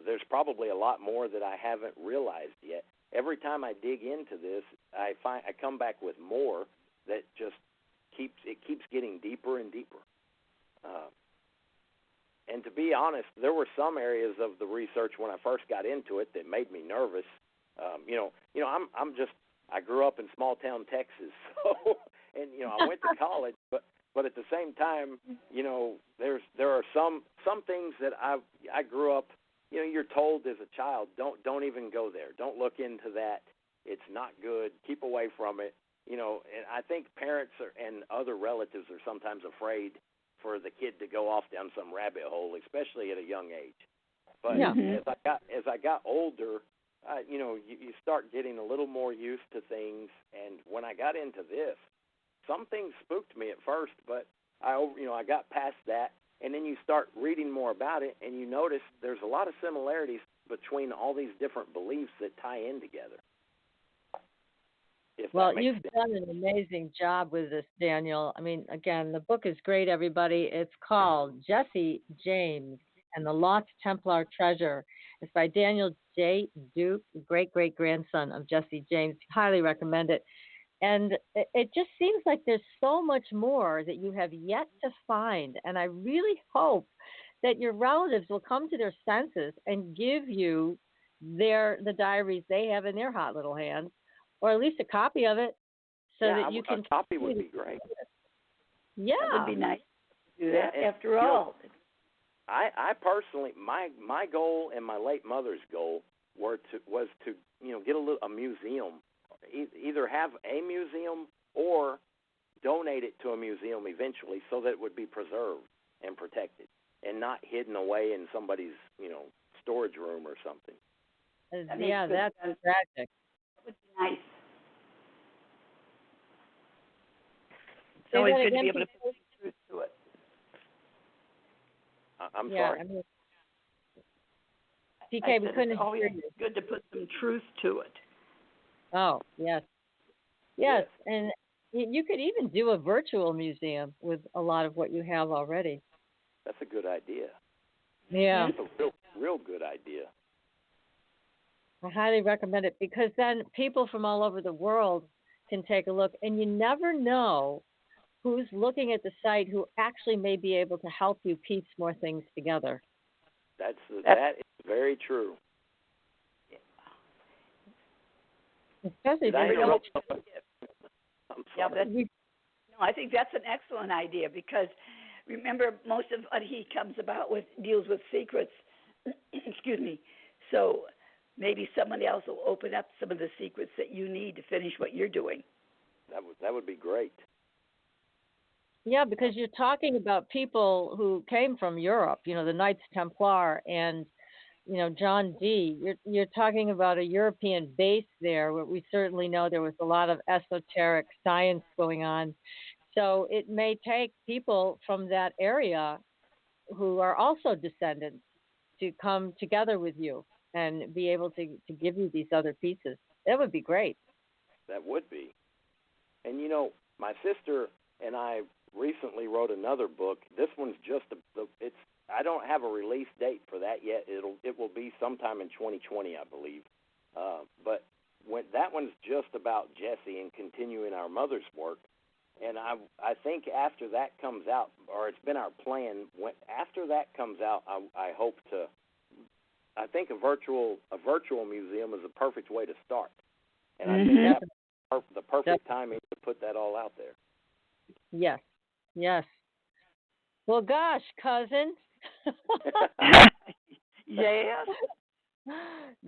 There's probably a lot more that I haven't realized yet. Every time I dig into this, I come back with more that just keeps getting deeper and deeper. And to be honest, there were some areas of the research when I first got into it that made me nervous. I grew up in small town Texas, so I went to college, but at the same time, there are some things that I grew up. You're told as a child, don't even go there. Don't look into that. It's not good. Keep away from it. And I think parents and other relatives are sometimes afraid for the kid to go off down some rabbit hole, especially at a young age. But as I got older, you start getting a little more used to things. And when I got into this, some things spooked me at first, but I got past that. And then you start reading more about it, and you notice there's a lot of similarities between all these different beliefs that tie in together. Well, you've done an amazing job with this, Daniel. I mean, again, the book is great, everybody. It's called Jesse James and the Lost Templar Treasure. It's by Daniel J. Duke, great-great-grandson of Jesse James. Highly recommend it. And it just seems like there's so much more that you have yet to find. And I really hope that your relatives will come to their senses and give you the diaries they have in their hot little hands, or at least a copy of it, so that you can. A copy would be great. Yeah, that would be nice to do that. And, after all, I personally, my goal and my late mother's goal was to get a museum, either have a museum or donate it to a museum eventually, so that it would be preserved and protected and not hidden away in somebody's storage room or something. Yeah, that's tragic. That would be nice. Say So it's that good again, to be able to put truth to it. I'm yeah, sorry. I mean, I PK, we said couldn't it's always hear you. good to put some truth to it. Oh, yes. Yes, and you could even do a virtual museum with a lot of what you have already. That's a good idea. Yeah. That's a real good idea. I highly recommend it, because then people from all over the world can take a look, and you never know who's looking at the site who actually may be able to help you piece more things together. That is very true. Especially Did I if interrupt somebody? I'm sorry. I think that's an excellent idea, because remember, most of what he comes about with deals with secrets. Excuse me. So maybe someone else will open up some of the secrets that you need to finish what you're doing. That would be great. Yeah, because you're talking about people who came from Europe, the Knights Templar and, John Dee. You're talking about a European base there, where we certainly know there was a lot of esoteric science going on. So it may take people from that area who are also descendants to come together with you and be able to give you these other pieces. That would be great. That would be. And, my sister and I recently wrote another book. This one's just I don't have a release date for that yet. It will be sometime in 2020, I believe. But that one's just about Jesse and continuing our mother's work. And I think after that comes out, or it's been our plan, after that comes out, I hope to. I think a virtual museum is a perfect way to start, and I think that's the perfect timing to put that all out there. Yes. Well, gosh, cousin. Yes.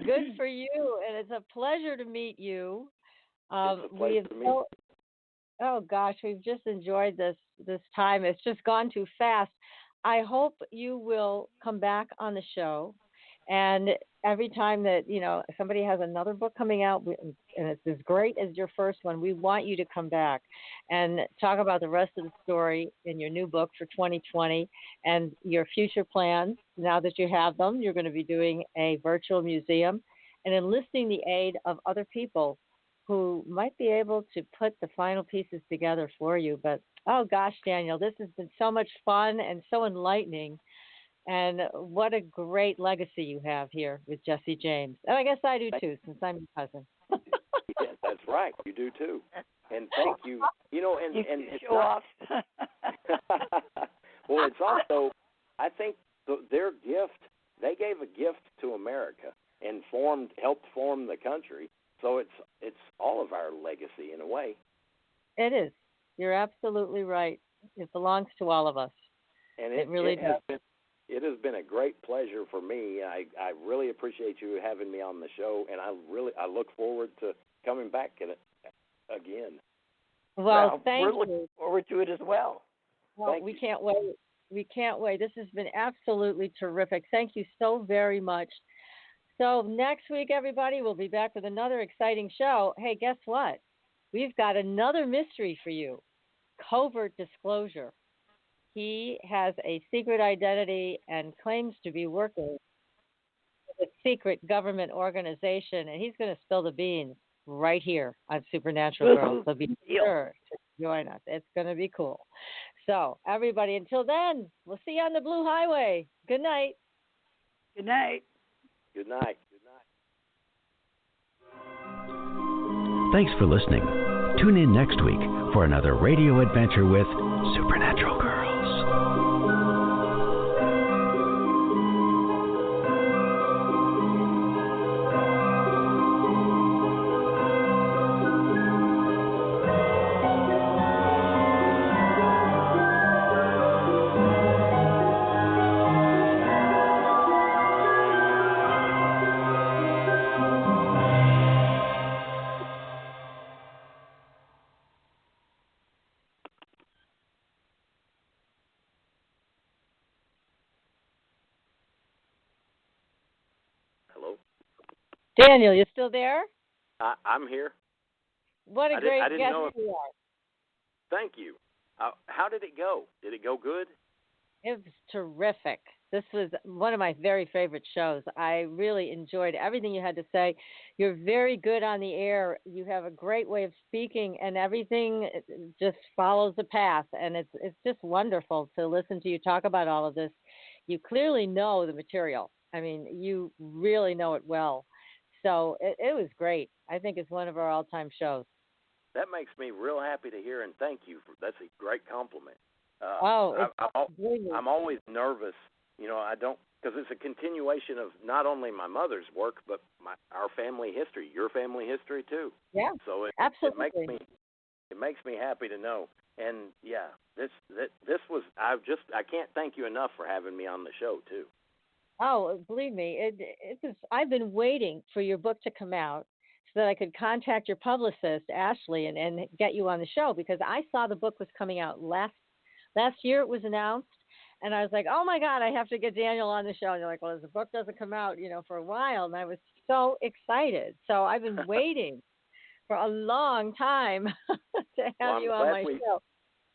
Good for you, and it's a pleasure to meet you. It's a pleasure to meet you. Oh gosh, we've just enjoyed this time. It's just gone too fast. I hope you will come back on the show, and every time that somebody has another book coming out and it's as great as your first one, we want you to come back and talk about the rest of the story in your new book for 2020 and your future plans. Now that you have them, you're going to be doing a virtual museum and enlisting the aid of other people who might be able to put the final pieces together for you. But, oh gosh, Daniel, this has been so much fun and so enlightening. And what a great legacy you have here with Jesse James. And I guess I do too, since I'm your cousin. Yes, that's right. You do too. And thank you. And it's show off. Well, it's also, I think their gift, they gave a gift to America and helped form the country. So it's all of our legacy in a way. It is. You're absolutely right. It belongs to all of us. And it really does. It has been a great pleasure for me. I really appreciate you having me on the show, and I look forward to coming back again. Well, thank you. We're looking forward to it as well. Well, we can't wait. We can't wait. This has been absolutely terrific. Thank you so very much. So next week, everybody, we'll be back with another exciting show. Hey, guess what? We've got another mystery for you. Covert disclosure. He has a secret identity and claims to be working with a secret government organization, and he's going to spill the beans right here on Supernatural Girls. So be sure to join us. It's going to be cool. So, everybody, until then, we'll see you on the Blue Highway. Good night. Good night. Good night. Thanks for listening. Tune in next week for another radio adventure with Supernatural Girls. Daniel, you still there? I'm here. What a great didn't guest know you are. Thank you. How did it go? Did it go good? It was terrific. This was one of my very favorite shows. I really enjoyed everything you had to say. You're very good on the air. You have a great way of speaking, and everything just follows the path. And it's just wonderful to listen to you talk about all of this. You clearly know the material. I mean, you really know it well. So it was great. I think it's one of our all-time shows. That makes me real happy to hear, and thank you. That's a great compliment. I'm always nervous, I don't, because it's a continuation of not only my mother's work, but our family history, your family history too. Yeah, so absolutely. It makes me happy to know. And yeah, this was, I can't thank you enough for having me on the show too. Oh, believe me, I've been waiting for your book to come out so that I could contact your publicist, Ashley, and get you on the show, because I saw the book was coming out last year. It was announced, and I was like, oh my God, I have to get Daniel on the show. And they're like, well, the book doesn't come out, for a while. And I was so excited. So I've been waiting for a long time to have you on my show.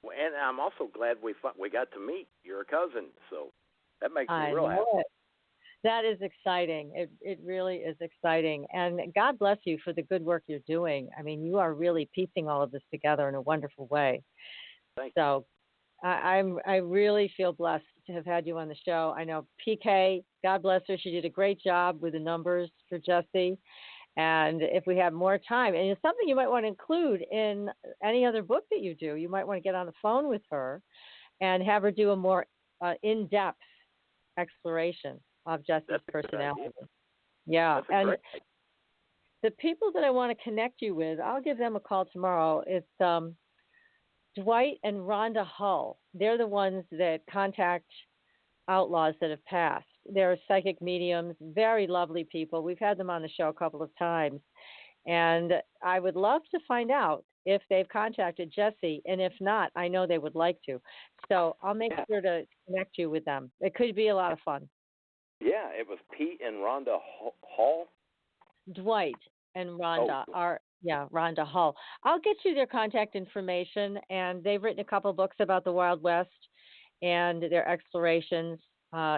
And I'm also glad we got to meet. You're a cousin, so that makes me real happy. That is exciting. It really is exciting. And God bless you for the good work you're doing. I mean, you are really piecing all of this together in a wonderful way. Thank you. I really feel blessed to have had you on the show. I know PK, God bless her, she did a great job with the numbers for Jesse. And if we have more time, and it's something you might want to include in any other book that you do, you might want to get on the phone with her and have her do a more in-depth exploration of Jesse's personality. Yeah. And the people that I want to connect you with, I'll give them a call tomorrow. It's Dwight and Rhonda Hull. They're the ones that contact outlaws that have passed. They're psychic mediums, very lovely people. We've had them on the show a couple of times. And I would love to find out if they've contacted Jesse. And if not, I know they would like to. So I'll make sure to connect you with them. It could be a lot of fun. Yeah, it was Pete and Rhonda Hall. Dwight and Rhonda Rhonda Hull. I'll get you their contact information, and they've written a couple books about the Wild West and their explorations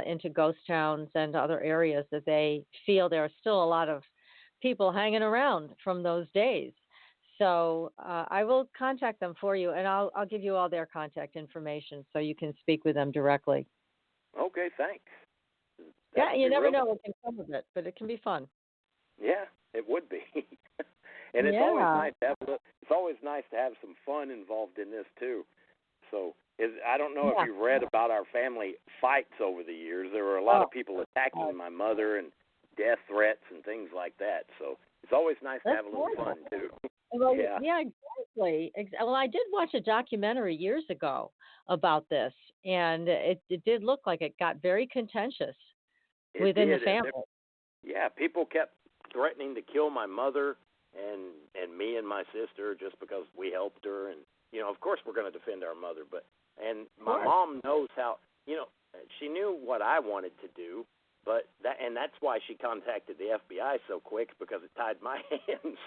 into ghost towns and other areas that they feel there are still a lot of people hanging around from those days. So I will contact them for you, and I'll give you all their contact information so you can speak with them directly. Okay, thanks. You never know what can come of it, but it can be fun. Yeah, it would be. And it's always nice to have some fun involved in this too. So I don't know if you've read about our family fights over the years. There were a lot of people attacking my mother and death threats and things like that. So it's always nice to have a little fun too. Well, yeah, exactly. Well, I did watch a documentary years ago about this, and it did look like it got very contentious within the family. People kept threatening to kill my mother and me and my sister just because we helped her, and of course we're going to defend our mother, and my mom knows how, she knew what I wanted to do, but that's why she contacted the FBI so quick, because it tied my hands.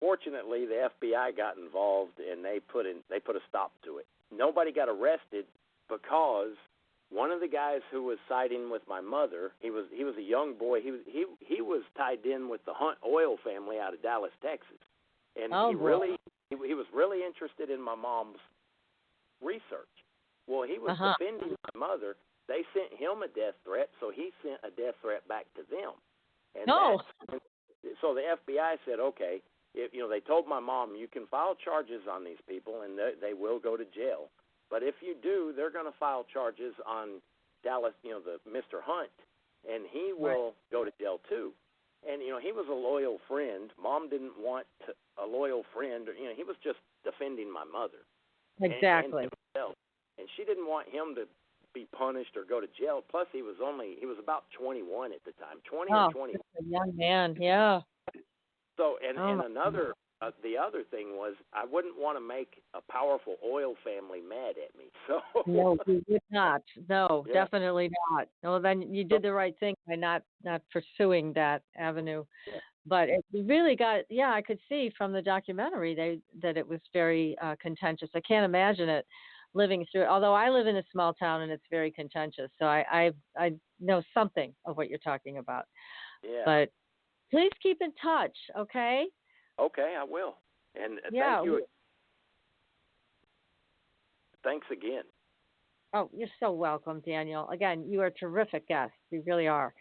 Fortunately the FBI got involved, and they put a stop to it. Nobody got arrested because one of the guys who was siding with my mother, he was a young boy. He was tied in with the Hunt oil family out of Dallas, Texas, and he was really interested in my mom's research. Well, he was defending my mother. They sent him a death threat, so he sent a death threat back to them. And so the FBI said, okay, they told my mom, you can file charges on these people, and they will go to jail. But if you do, they're going to file charges on Dallas, the Mr. Hunt, and he will go to jail too. And, he was a loyal friend. Mom didn't want a loyal friend. He was just defending my mother. Exactly. And she didn't want him to be punished or go to jail. Plus, he was about 21 at the time, 20 or 21. A young man, yeah. So, and another the other thing was I wouldn't want to make a powerful oil family mad at me. So No, you would not. No, Yeah. definitely not. No, then you did the right thing by not pursuing that avenue. Yeah. But it really got, yeah, I could see from the documentary that it was very contentious. I can't imagine it living through it. Although I live in a small town and it's very contentious, so I know something of what you're talking about. Yeah. But please keep in touch, okay? Okay, I will. And Yeah. thank you. Thanks again. Oh, you're so welcome, Daniel. Again, you are a terrific guest. You really are.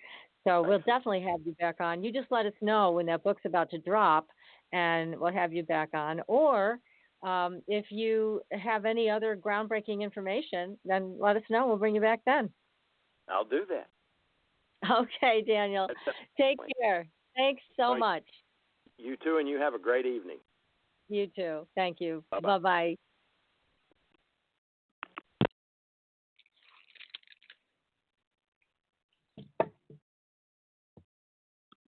So we'll definitely have you back on. You just let us know when that book's about to drop, and we'll have you back on. Or if you have any other groundbreaking information, then let us know. We'll bring you back then. I'll do that. Okay, Daniel. Take care. Thanks so much. You too, and you have a great evening. You too. Thank you. Bye-bye. Bye-bye.